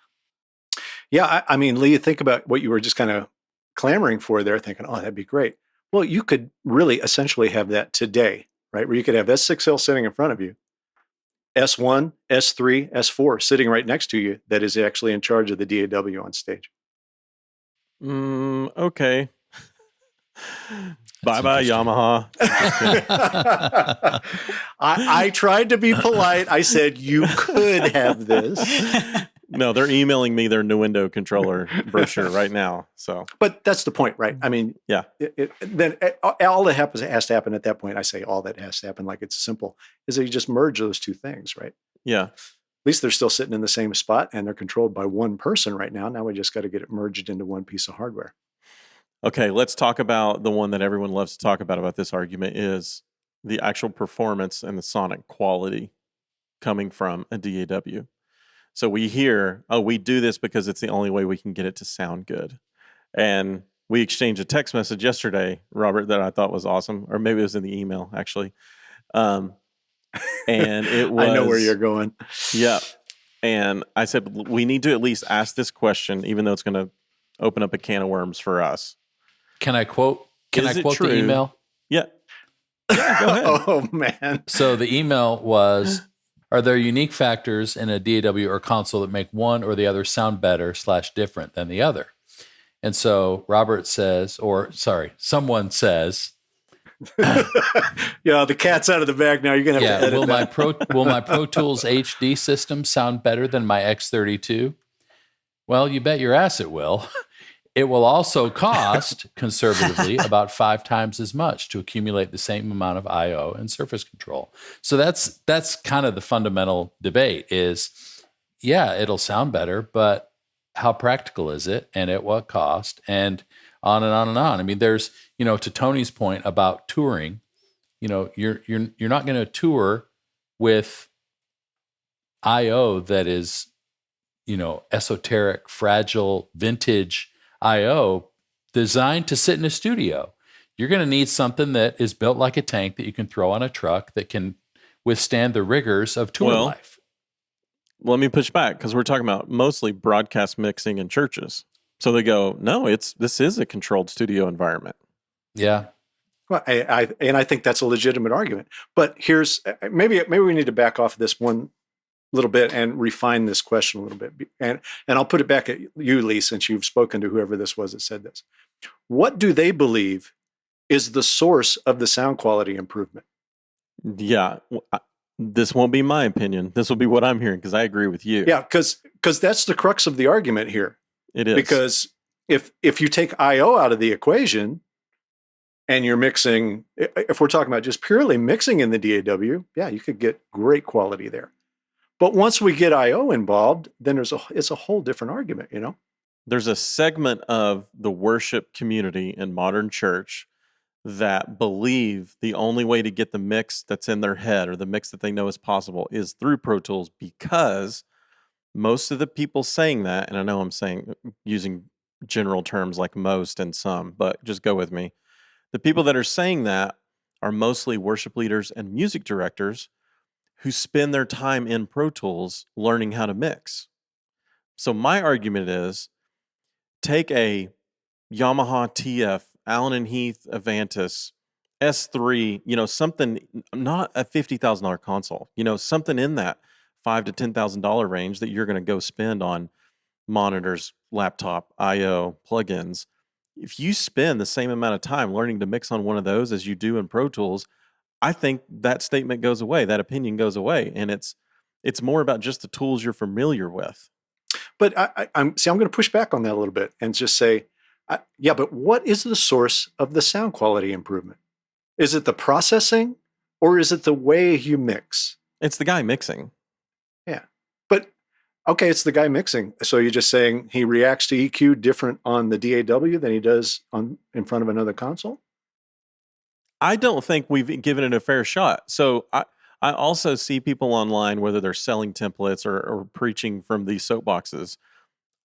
Yeah, Lee, think about what you were just kind of clamoring for there, thinking, oh, that'd be great. Well, you could really essentially have that today, right? Where you could have S6L sitting in front of you, S1, S3, S4 sitting right next to you that is actually in charge of the DAW on stage. Okay. Bye-bye, Yamaha. I tried to be polite. I said, you could have this. No, they're emailing me their Nuendo controller brochure right now. So, but that's the point, right? Yeah. Then all that has to happen at that point. I say all that has to happen, like it's simple, is that you just merge those two things, right? Yeah. At least they're still sitting in the same spot and they're controlled by one person right now. Now we just got to get it merged into one piece of hardware. Okay, let's talk about the one that everyone loves to talk about this argument is the actual performance and the sonic quality coming from a DAW. So we hear, we do this because it's the only way we can get it to sound good. And we exchanged a text message yesterday, Robert, that I thought was awesome. Or maybe it was in the email, actually. And it was... I know where you're going. Yeah. And I said, we need to at least ask this question, even though it's going to open up a can of worms for us. Can I quote the email? Yeah. Yeah, go ahead. Oh man. So the email was, are there unique factors in a DAW or console that make one or the other sound better / different than the other? And so Robert says, someone says, Yeah, the cat's out of the bag now. You're gonna have to edit will that. my Pro Tools HD system sound better than my X32? Well, you bet your ass it will. It will also cost, conservatively, about 5 times as much to accumulate the same amount of I/O and surface control. So that's kind of the fundamental debate is, yeah, it'll sound better, but how practical is it, and at what cost, and on and on and on. I mean, there's, to Tony's point about touring, you're not going to tour with I/O that is, esoteric, fragile, vintage I/O designed to sit in a studio. You're going to need something that is built like a tank that you can throw on a truck that can withstand the rigors of tour life. Let me push back, because we're talking about mostly broadcast mixing in churches. So they go, no, this is a controlled studio environment. Yeah. Well, I think that's a legitimate argument. But here's maybe we need to back off this one little bit and refine this question a little bit. And I'll put it back at you, Lee, since you've spoken to whoever this was that said this. What do they believe is the source of the sound quality improvement? Yeah. This won't be my opinion. This will be what I'm hearing, because I agree with you. Yeah, because that's the crux of the argument here. It is. Because if you take I/O out of the equation and you're mixing, if we're talking about just purely mixing in the DAW, yeah, you could get great quality there. But once we get I/O involved, then it's a whole different argument, There's a segment of the worship community in modern church that believe the only way to get the mix that's in their head, or the mix that they know is possible, is through Pro Tools, because most of the people saying that, and I know I'm using general terms like most and some, but just go with me. The people that are saying that are mostly worship leaders and music directors who spend their time in Pro Tools learning how to mix. So my argument is, take a Yamaha TF, Allen & Heath Avantis, S3, something, not a $50,000 console, something in that $5,000 to $10,000 range that you're going to go spend on monitors, laptop, I/O, plugins. If you spend the same amount of time learning to mix on one of those as you do in Pro Tools, I think that statement goes away, that opinion goes away, and it's more about just the tools you're familiar with. But I'm going to push back on that a little bit and just say, yeah, but what is the source of the sound quality improvement? Is it the processing, or is it the way you mix? It's the guy mixing. Yeah, but okay, it's the guy mixing. So you're just saying he reacts to EQ different on the DAW than he does in front of another console? I don't think we've given it a fair shot. So I also see people online, whether they're selling templates or preaching from these soapboxes.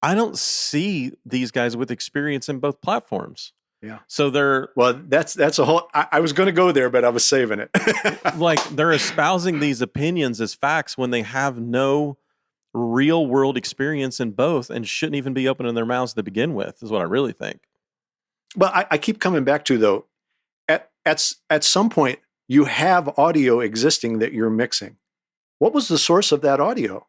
I don't see these guys with experience in both platforms. Yeah. So that's a whole, I was going to go there, but I was saving it. like, they're espousing these opinions as facts when they have no real world experience in both, and shouldn't even be opening their mouths to begin with, is what I really think. But I keep coming back to, though, at some point, you have audio existing that you're mixing. What was the source of that audio?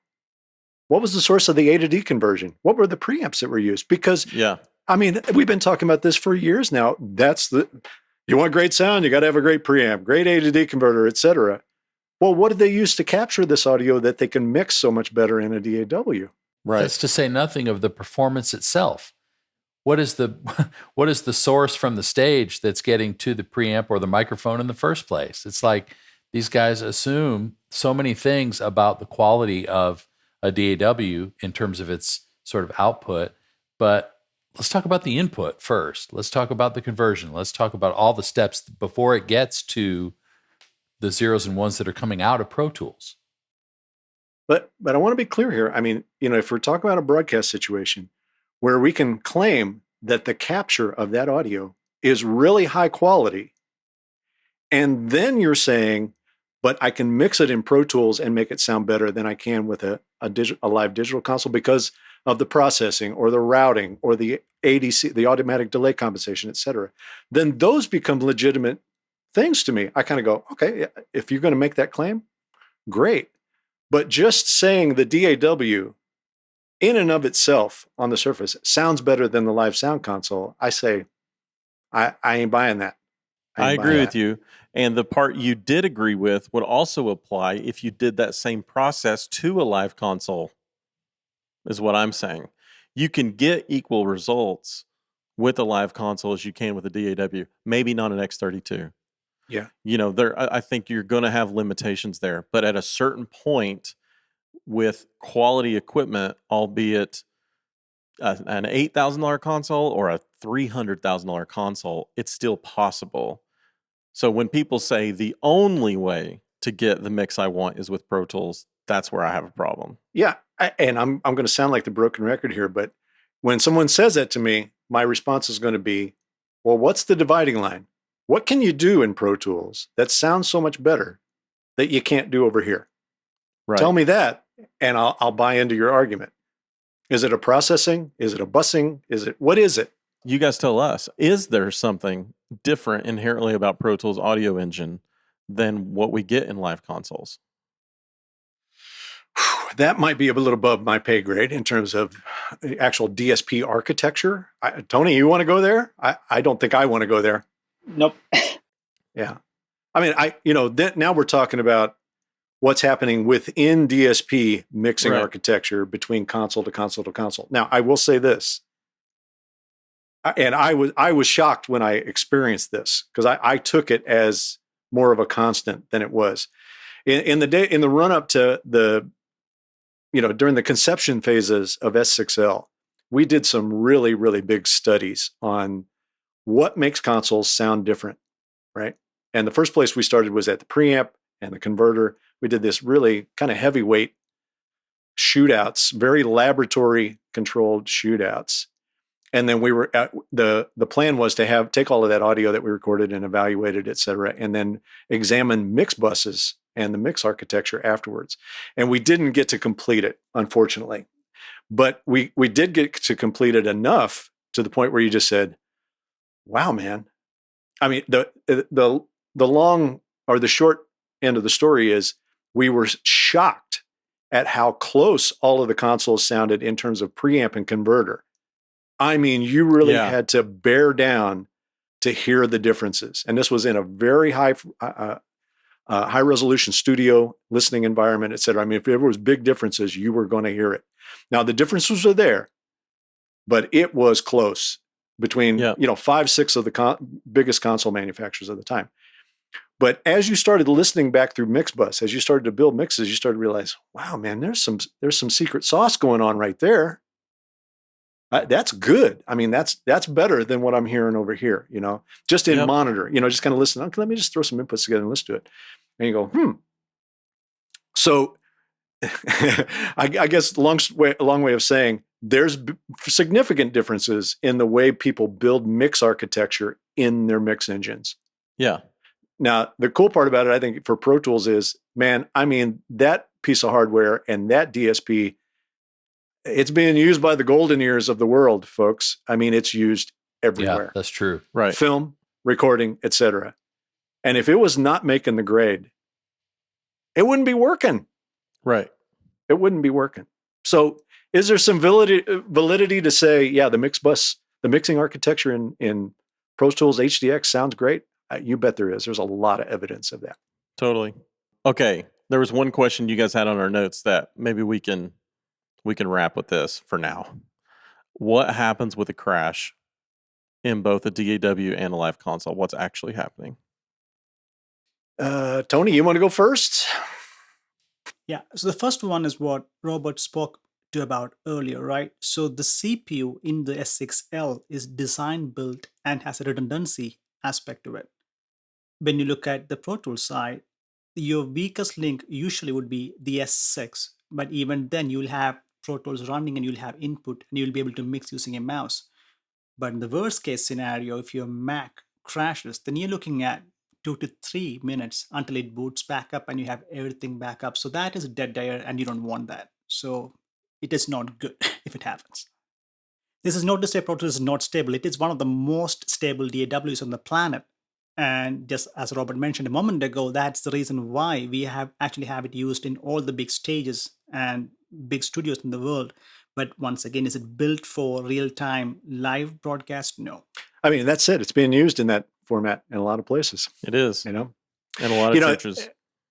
What was the source of the A to D conversion? What were the preamps that were used? Because, yeah, I mean, we've been talking about this for years now. You want great sound, you got to have a great preamp, great A to D converter, et cetera. Well, what did they use to capture this audio that they can mix so much better in a DAW? right. That's to say nothing of the performance itself. What is the source from the stage that's getting to the preamp or the microphone in the first place? It's like these guys assume so many things about the quality of a DAW in terms of its sort of output. But let's talk about the input first. Let's talk about the conversion. Let's talk about all the steps before it gets to the zeros and ones that are coming out of Pro Tools. But I want to be clear here. I mean, if we're talking about a broadcast situation where we can claim that the capture of that audio is really high quality, and then you're saying, but I can mix it in Pro Tools and make it sound better than I can with a live digital console because of the processing or the routing or the ADC, the automatic delay compensation, et cetera, then those become legitimate things to me. I kind of go, okay, if you're going to make that claim, great. But just saying the DAW in and of itself on the surface sounds better than the live sound console, I say, I ain't buying that. I agree with you. And the part you did agree with would also apply if you did that same process to a live console, is what I'm saying. You can get equal results with a live console as you can with a DAW, maybe not an X32. Yeah. I think you're going to have limitations there. But at a certain point with quality equipment, albeit an $8,000 console or a $300,000 console, it's still possible. So when people say the only way to get the mix I want is with Pro Tools, that's where I have a problem. Yeah. And I'm going to sound like the broken record here, but when someone says that to me, my response is going to be, well, what's the dividing line? What can you do in Pro Tools that sounds so much better that you can't do over here? Right. Tell me that, and I'll buy into your argument. Is it a processing? Is it a busing? What is it? You guys tell us, is there something different inherently about Pro Tools audio engine than what we get in live consoles? That might be a little above my pay grade in terms of actual DSP architecture. Tony, you want to go there? I don't think I want to go there. Nope. Yeah. I mean, now we're talking about what's happening within DSP mixing architecture between console to console to console. Now, I will say this, and I was shocked when I experienced this because I took it as more of a constant than it was. In the run up to during the conception phases of S6L, we did some really, really big studies on what makes consoles sound different, right? And the first place we started was at the preamp and the converter. We did this really kind of heavyweight shootouts, very laboratory controlled shootouts. And then we were the plan was to take all of that audio that we recorded and evaluated, et cetera, and then examine mix buses and the mix architecture afterwards. And we didn't get to complete it, unfortunately. But we did get to complete it enough to the point where you just said, wow, man. I mean, the long or the short end of the story is we were shocked at how close all of the consoles sounded in terms of preamp and converter. I mean, you really had to bear down to hear the differences. And this was in a very high resolution studio listening environment, et cetera. I mean, if there was big differences, you were going to hear it. Now, the differences are there, but it was close between 5, 6 of the biggest console manufacturers at the time. But as you started listening back through Mixbus, as you started to build mixes, you started to realize, wow, man, there's some secret sauce going on right there. That's good. I mean, that's better than what I'm hearing over here, just in monitor, just kind of listen. Okay, let me just throw some inputs together and listen to it. And you go, So I guess a long way of saying there's significant differences in the way people build mix architecture in their mix engines. Yeah. Now, the cool part about it, I think, for Pro Tools is, man, I mean, that piece of hardware and that DSP, it's being used by the golden ears of the world, folks. I mean, it's used everywhere. Yeah, that's true. Right. Film, recording, etc. And if it was not making the grade, it wouldn't be working. Right. It wouldn't be working. So is there some validity to say, yeah, the mixing architecture in Pro Tools HDX sounds great? You bet there is. There's a lot of evidence of that. Totally. Okay. There was one question you guys had on our notes that maybe we can wrap with this for now. What happens with a crash in both a DAW and a live console? What's actually happening? Tony, you want to go first? Yeah. So the first one is what Robert spoke to about earlier, right? So the CPU in the S6L is design built and has a redundancy aspect to it. When you look at the Pro Tools side, your weakest link usually would be the S6, but even then you'll have Pro Tools running and you'll have input and you'll be able to mix using a mouse. But in the worst case scenario, if your Mac crashes, then you're looking at 2 to 3 minutes until it boots back up and you have everything back up. So that is dead air and you don't want that. So it is not good if it happens. This is not to say Pro Tools is not stable. It is one of the most stable DAWs on the planet. And just as Robert mentioned a moment ago, that's the reason why we have it used in all the big stages and big studios in the world. But once again, is it built for real-time live broadcast? No. I mean, that's it. It's being used in that format in a lot of places. It is. You know, And a lot of churches.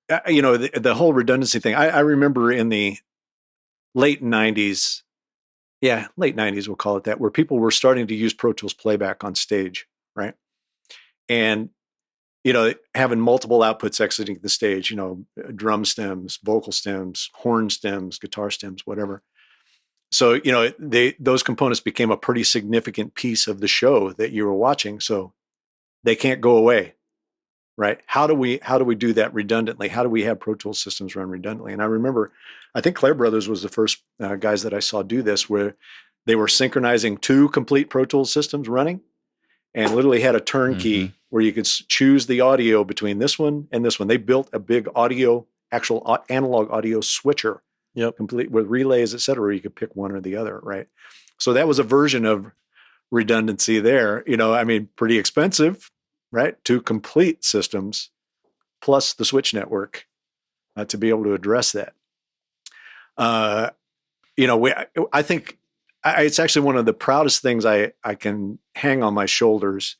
The whole redundancy thing. I remember in the late 90s, late 90s, we'll call it that, where people were starting to use Pro Tools playback on stage, right? And, having multiple outputs exiting the stage, drum stems, vocal stems, horn stems, guitar stems, whatever. So, those components became a pretty significant piece of the show that you were watching. So they can't go away, right? How do we do that redundantly? How do we have Pro Tools systems run redundantly? And I remember, I think Clair Brothers was the first guys that I saw do this, where they were synchronizing 2 complete Pro Tools systems running, and literally had a turnkey where you could choose the audio between this one and this one. They built a big actual analog audio switcher, complete with relays, et cetera, where you could pick one or the other, right? So that was a version of redundancy there. Pretty expensive, right? 2 complete systems plus the switch network to be able to address that. I think it's actually one of the proudest things I can hang on my shoulders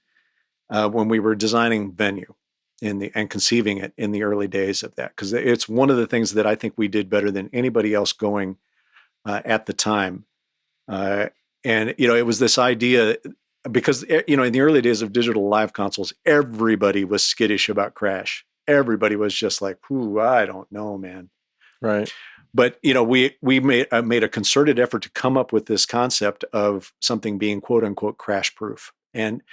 when we were designing Venue and conceiving it in the early days of that, because it's one of the things that I think we did better than anybody else going at the time. It was this idea, because in the early days of digital live consoles, everybody was skittish about crash. Everybody was just like, "Ooh, I don't know, man." Right. But we made a concerted effort to come up with this concept of something being "quote unquote" crash proof, and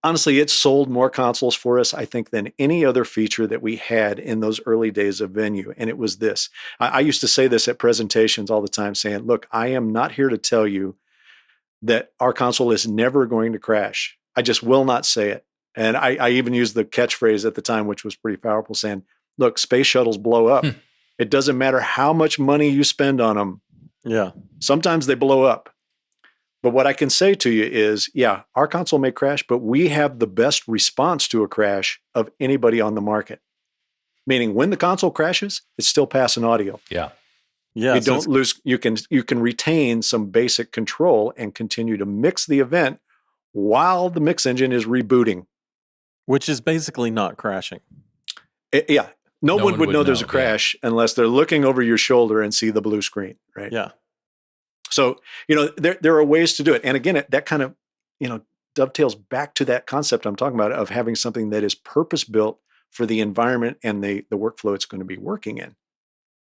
honestly, it sold more consoles for us, I think, than any other feature that we had in those early days of Venue. And it was this. I used to say this at presentations all the time, saying, "Look, I am not here to tell you that our console is never going to crash. I just will not say it." And I even used the catchphrase at the time, which was pretty powerful, saying, "Look, space shuttles blow up. It doesn't matter how much money you spend on them. Yeah. Sometimes they blow up. But what I can say to you is, our console may crash, but we have the best response to a crash of anybody on the market. Meaning when the console crashes, it's still passing audio. Yeah. Yeah. You don't lose, you can retain some basic control and continue to mix the event while the mix engine is rebooting." Which is basically not crashing. No one would know there's a crash unless they're looking over your shoulder and see the blue screen, right? Yeah. So, there are ways to do it. And again, that kind of, dovetails back to that concept I'm talking about of having something that is purpose-built for the environment and the workflow it's going to be working in,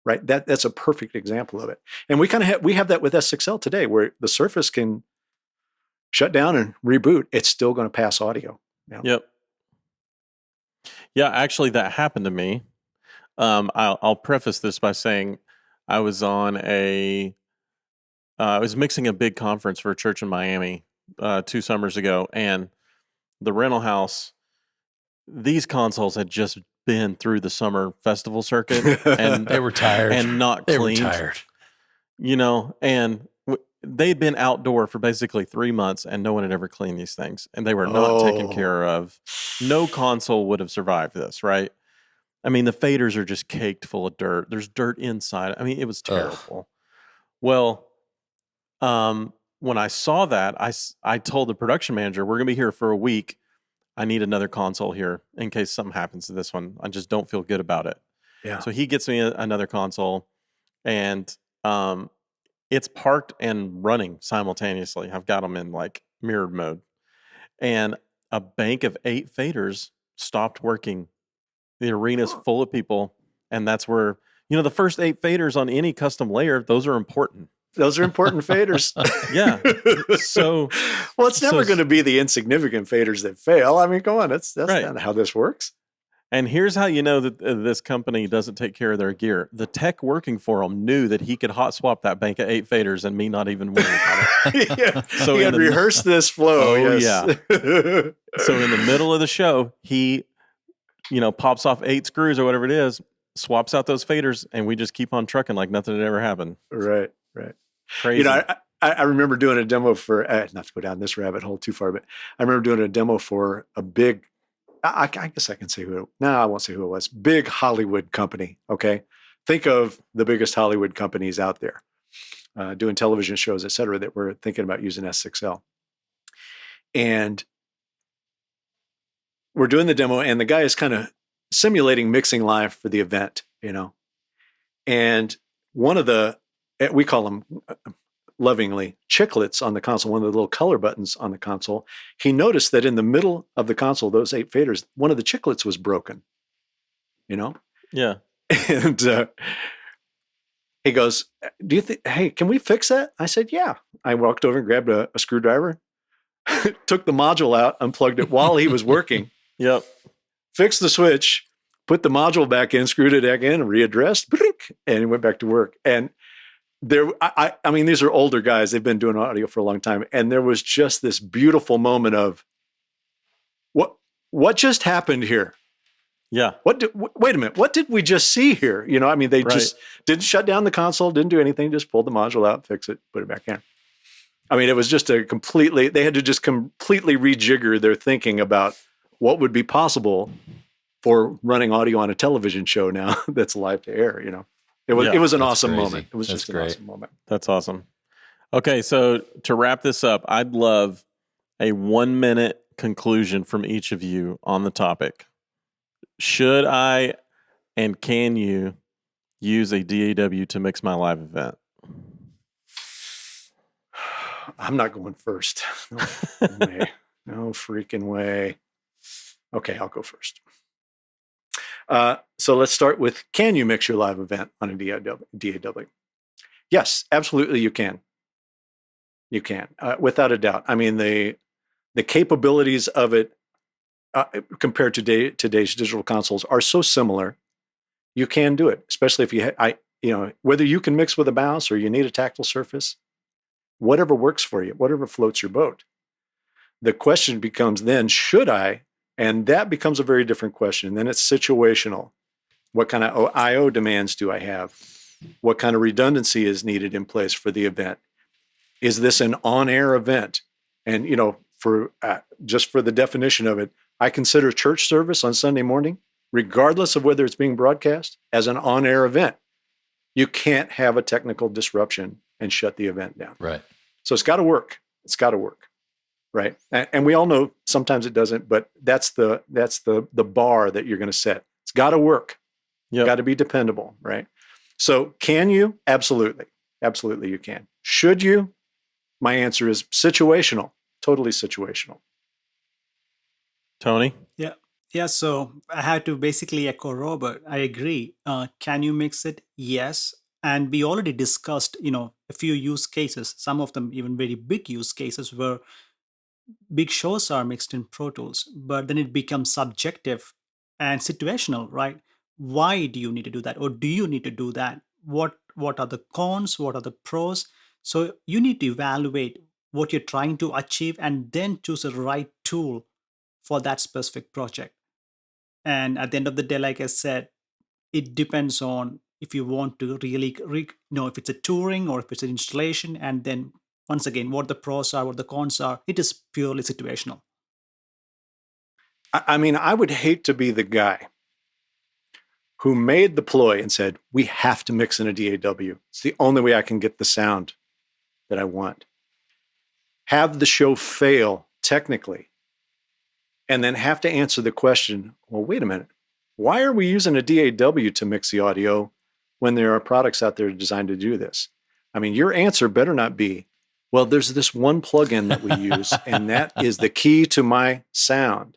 right? That's a perfect example of it. And we have that with S6L today, where the Surface can shut down and reboot. It's still going to pass audio. Yep. Yeah, actually, that happened to me. I'll preface this by saying I was I was mixing a big conference for a church in Miami 2 summers ago, and the rental house, these consoles had just been through the summer festival circuit, and They were tired and not They cleaned. were tired. And they'd been outdoor for basically 3 months, and no one had ever cleaned these things, and they were not taken care of. No console would have survived this, right? I mean, the faders are just caked full of dirt. There's dirt inside. I mean, it was terrible. Well, when I saw that, I told the production manager, "We're going to be here for a week. I need another console here in case something happens to this one. I just don't feel good about it." Yeah. So he gets me another console, and it's parked and running simultaneously. I've got them in like mirrored mode, and a bank of 8 faders stopped working. The arena's full of people, and that's where the first 8 faders on any custom layer, those are important. Those are important faders. Yeah. So, well, it's never going to be the insignificant faders that fail. I mean, come on, that's right. not how this works. And here's how you know that this company doesn't take care of their gear. The tech working for them knew that he could hot swap that bank of 8 faders and me not even worry about it. So he had rehearsed this flow. Oh, yes. yeah. So in the middle of the show, he, pops off 8 screws or whatever it is, swaps out those faders, and we just keep on trucking like nothing had ever happened. Right. Crazy. I remember doing a demo for, not to go down this rabbit hole too far, but I remember doing a demo for a big, I guess I can say who, no, I won't say who it was, big Hollywood company, okay? Think of the biggest Hollywood companies out there, doing television shows, et cetera, that were thinking about using S6L. And we're doing the demo, and the guy is kind of simulating mixing live for the event, and one of the, we call them lovingly chiclets on the console, one of the little color buttons on the console, he noticed that in the middle of the console, those 8 faders, one of the chiclets was broken, Yeah. And he goes, do you think, hey, can we fix that? I said, yeah. I walked over and grabbed a screwdriver, took the module out, unplugged it while he was working. Yep. Fixed the switch, put the module back in, screwed it back in, readdressed, and he went back to work. And there, I mean, these are older guys. They've been doing audio for a long time. And there was just this beautiful moment of, what just happened here? Yeah. Wait a minute. What did we just see here? I mean, they just didn't shut down the console, didn't do anything, just pulled the module out, fix it, put it back in. I mean, it was just they had to just completely rejigger their thinking about what would be possible for running audio on a television show now that's live to air, It was an awesome crazy. moment. It was That's just great. an awesome moment. That's awesome. Okay, so to wrap this up, I'd love a 1-minute conclusion from each of you on the topic. Should I and can you use a DAW to mix my live event? I'm not going first. No freaking way. No freaking way. Okay, I'll go first. So let's start with, can you mix your live event on a DAW? Yes, absolutely you can. You can, without a doubt. I mean, the capabilities of it compared to today's digital consoles are so similar. You can do it, especially if you whether you can mix with a mouse or you need a tactile surface, whatever works for you, whatever floats your boat. The question becomes then, should I? And that becomes a very different question. Then it's situational. What kind of I/O demands do I have? What kind of redundancy is needed in place for the event? Is this an on-air event? And, for just for the definition of it, I consider church service on Sunday morning, regardless of whether it's being broadcast, as an on-air event. You can't have a technical disruption and shut the event down. Right. So it's got to work. It's got to work. Right. And we all know sometimes it doesn't, but that's the bar that you're going to set. It's got to work. Yep. Got to be dependable. Right. So can you? Absolutely. Absolutely you can. Should you? My answer is situational. Totally situational. Tony? Yeah, so I had to basically echo Robert. I agree. Can you mix it? Yes. And we already discussed, a few use cases, some of them even very big use cases where big shows are mixed in Pro Tools, but then it becomes subjective and situational, right? Why do you need to do that? Or do you need to do that? What are the cons? What are the pros? So you need to evaluate what you're trying to achieve and then choose the right tool for that specific project. And at the end of the day, like I said, it depends on if you want to really, if it's a touring or if it's an installation. And then once again, what the pros are, what the cons are, it is purely situational. I mean, I would hate to be the guy who made the ploy and said, we have to mix in a DAW. It's the only way I can get the sound that I want. Have the show fail technically, and then have to answer the question, well, wait a minute. Why are we using a DAW to mix the audio when there are products out there designed to do this? I mean, your answer better not be, well, there's this one plugin that we use, and that is the key to my sound.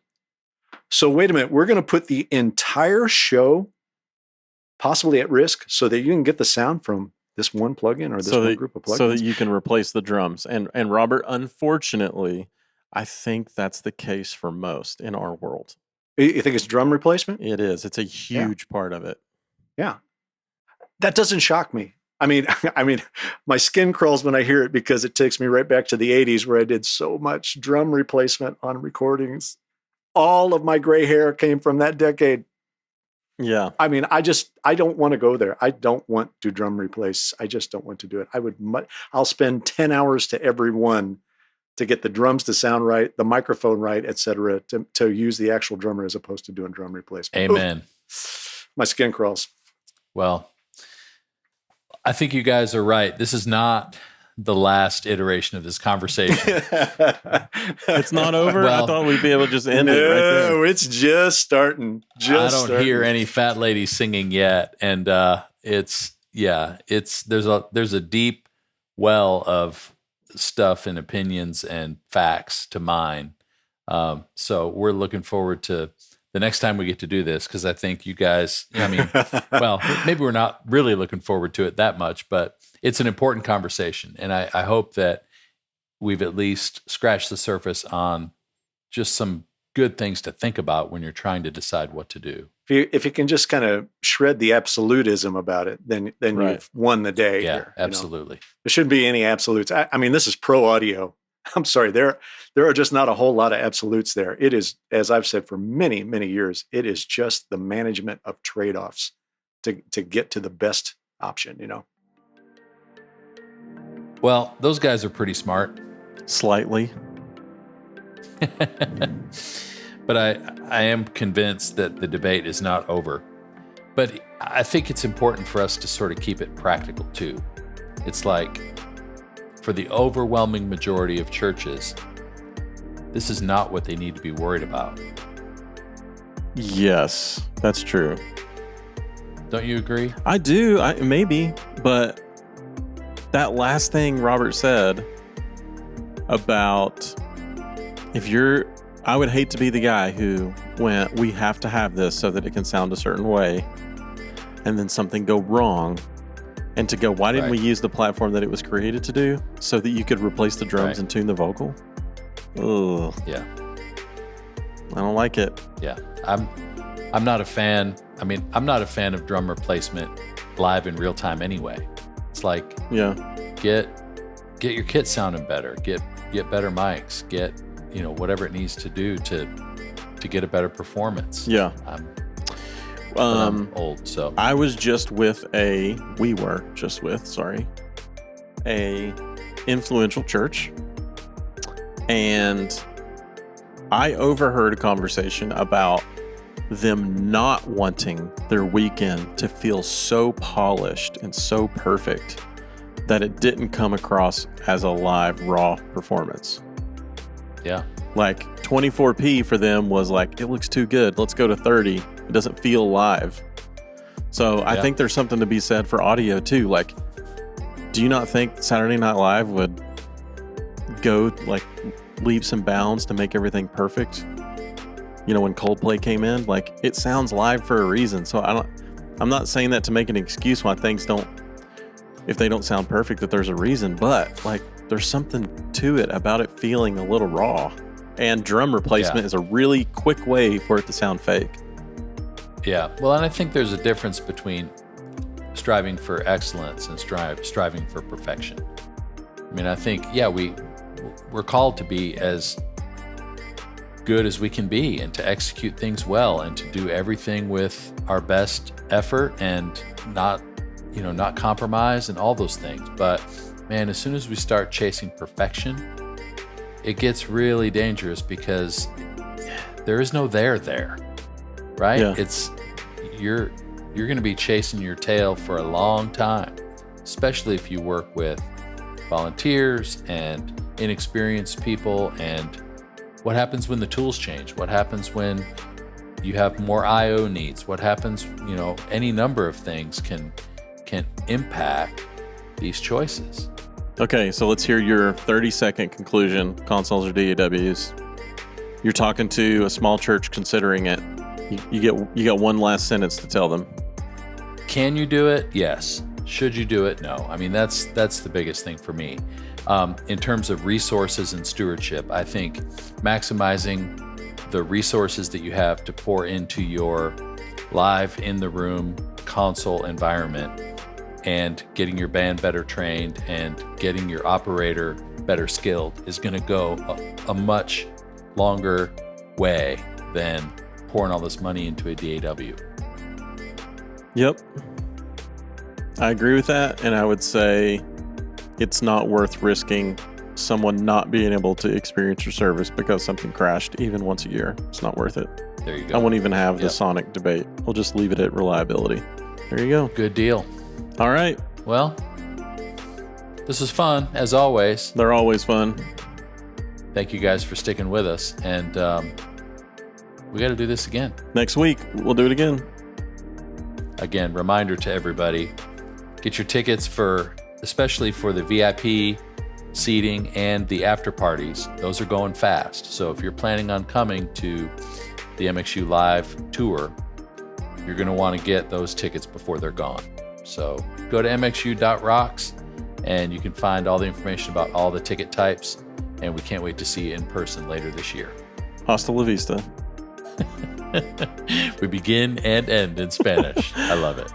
So wait a minute, we're going to put the entire show possibly at risk so that you can get the sound from this one plugin or this one group of plugins. So that you can replace the drums. And Robert, unfortunately, I think that's the case for most in our world. You think it's drum replacement? It is. It's a huge part of it. Yeah. That doesn't shock me. I mean, my skin crawls when I hear it because it takes me right back to the 80s where I did so much drum replacement on recordings. All of my gray hair came from that decade. Yeah. I mean, I don't want to go there. I don't want to drum replace. I just don't want to do it. I'll spend 10 hours to every one to get the drums to sound right, the microphone right, et cetera, to use the actual drummer as opposed to doing drum replacement. Amen. Oof, my skin crawls. Well, I think you guys are right. This is not the last iteration of this conversation. It's not over. Well, I thought we'd be able to just end it right there. No, it's just starting. I don't hear any fat lady singing yet, and there's a deep well of stuff and opinions and facts to mine. So we're looking forward to the next time we get to do this, because I think you guys, well, maybe we're not really looking forward to it that much, but it's an important conversation. And I hope that we've at least scratched the surface on just some good things to think about when you're trying to decide what to do. If you can just kind of shred the absolutism about it, then Right. You've won the day. Yeah, here, absolutely. There shouldn't be any absolutes. I mean, this is pro audio. I'm sorry. There are just not a whole lot of absolutes there. It is, as I've said for many, many years, it is just the management of trade-offs to get to the best option, Well, those guys are pretty smart. Slightly. But I am convinced that the debate is not over. But I think it's important for us to sort of keep it practical too. It's like, for the overwhelming majority of churches, this is not what they need to be worried about. Yes, that's true. Don't you agree? I do. Maybe. But that last thing Robert said about I would hate to be the guy who went, we have to have this so that it can sound a certain way, and then something go wrong. And to go, why didn't we use the platform that it was created to do so that you could replace the drums and tune the vocal? Ugh. Yeah. I don't like it. Yeah. I'm not a fan. I mean, I'm not a fan of drum replacement live in real time anyway. It's like, get your kit sounding better, get better mics, get, whatever it needs to do to get a better performance. Yeah. I'm old, so we were just with a influential church, and I overheard a conversation about them not wanting their weekend to feel so polished and so perfect that it didn't come across as a live raw performance. Yeah. Like 24p for them was like, it looks too good. Let's go to 30. It doesn't feel live. So I think there's something to be said for audio too. Like, do you not think Saturday Night Live would go like leaps and bounds to make everything perfect? When Coldplay came in, like, it sounds live for a reason. So I'm not saying that to make an excuse why things if they don't sound perfect, that there's a reason, but like, there's something to it about it feeling a little raw. And drum replacement is a really quick way for it to sound fake. Yeah. Well, and I think there's a difference between striving for excellence and striving for perfection. I mean, I think, we're called to be as good as we can be and to execute things well and to do everything with our best effort and not compromise and all those things. But man, as soon as we start chasing perfection, it gets really dangerous because there is no there, right? Yeah. It's you're going to be chasing your tail for a long time, especially if you work with volunteers and inexperienced people. And what happens when the tools change? What happens when you have more I/O needs? What happens, any number of things can impact these choices. Okay, so let's hear your 30-second conclusion. Consoles or DAWs? You're talking to a small church considering it. You got one last sentence to tell them. Can you do it? Yes. Should you do it? No. I mean, that's the biggest thing for me. In terms of resources and stewardship, I think maximizing the resources that you have to pour into your live in the room console environment and getting your band better trained and getting your operator better skilled is going to go a much longer way than pouring all this money into a DAW. Yep. I agree with that. And I would say it's not worth risking someone not being able to experience your service because something crashed even once a year. It's not worth it. There you go. I won't even have the sonic debate. We'll just leave it at reliability. There you go. Good deal. All right. Well, this was fun, as always. They're always fun. Thank you guys for sticking with us. And we got to do this again. Next week, we'll do it again. Again, reminder to everybody, get your tickets especially for the VIP seating and the after parties. Those are going fast. So if you're planning on coming to the MxU Live tour, you're going to want to get those tickets before they're gone. So go to mxu.rocks and you can find all the information about all the ticket types. And we can't wait to see you in person later this year. Hasta la vista. We begin and end in Spanish. I love it.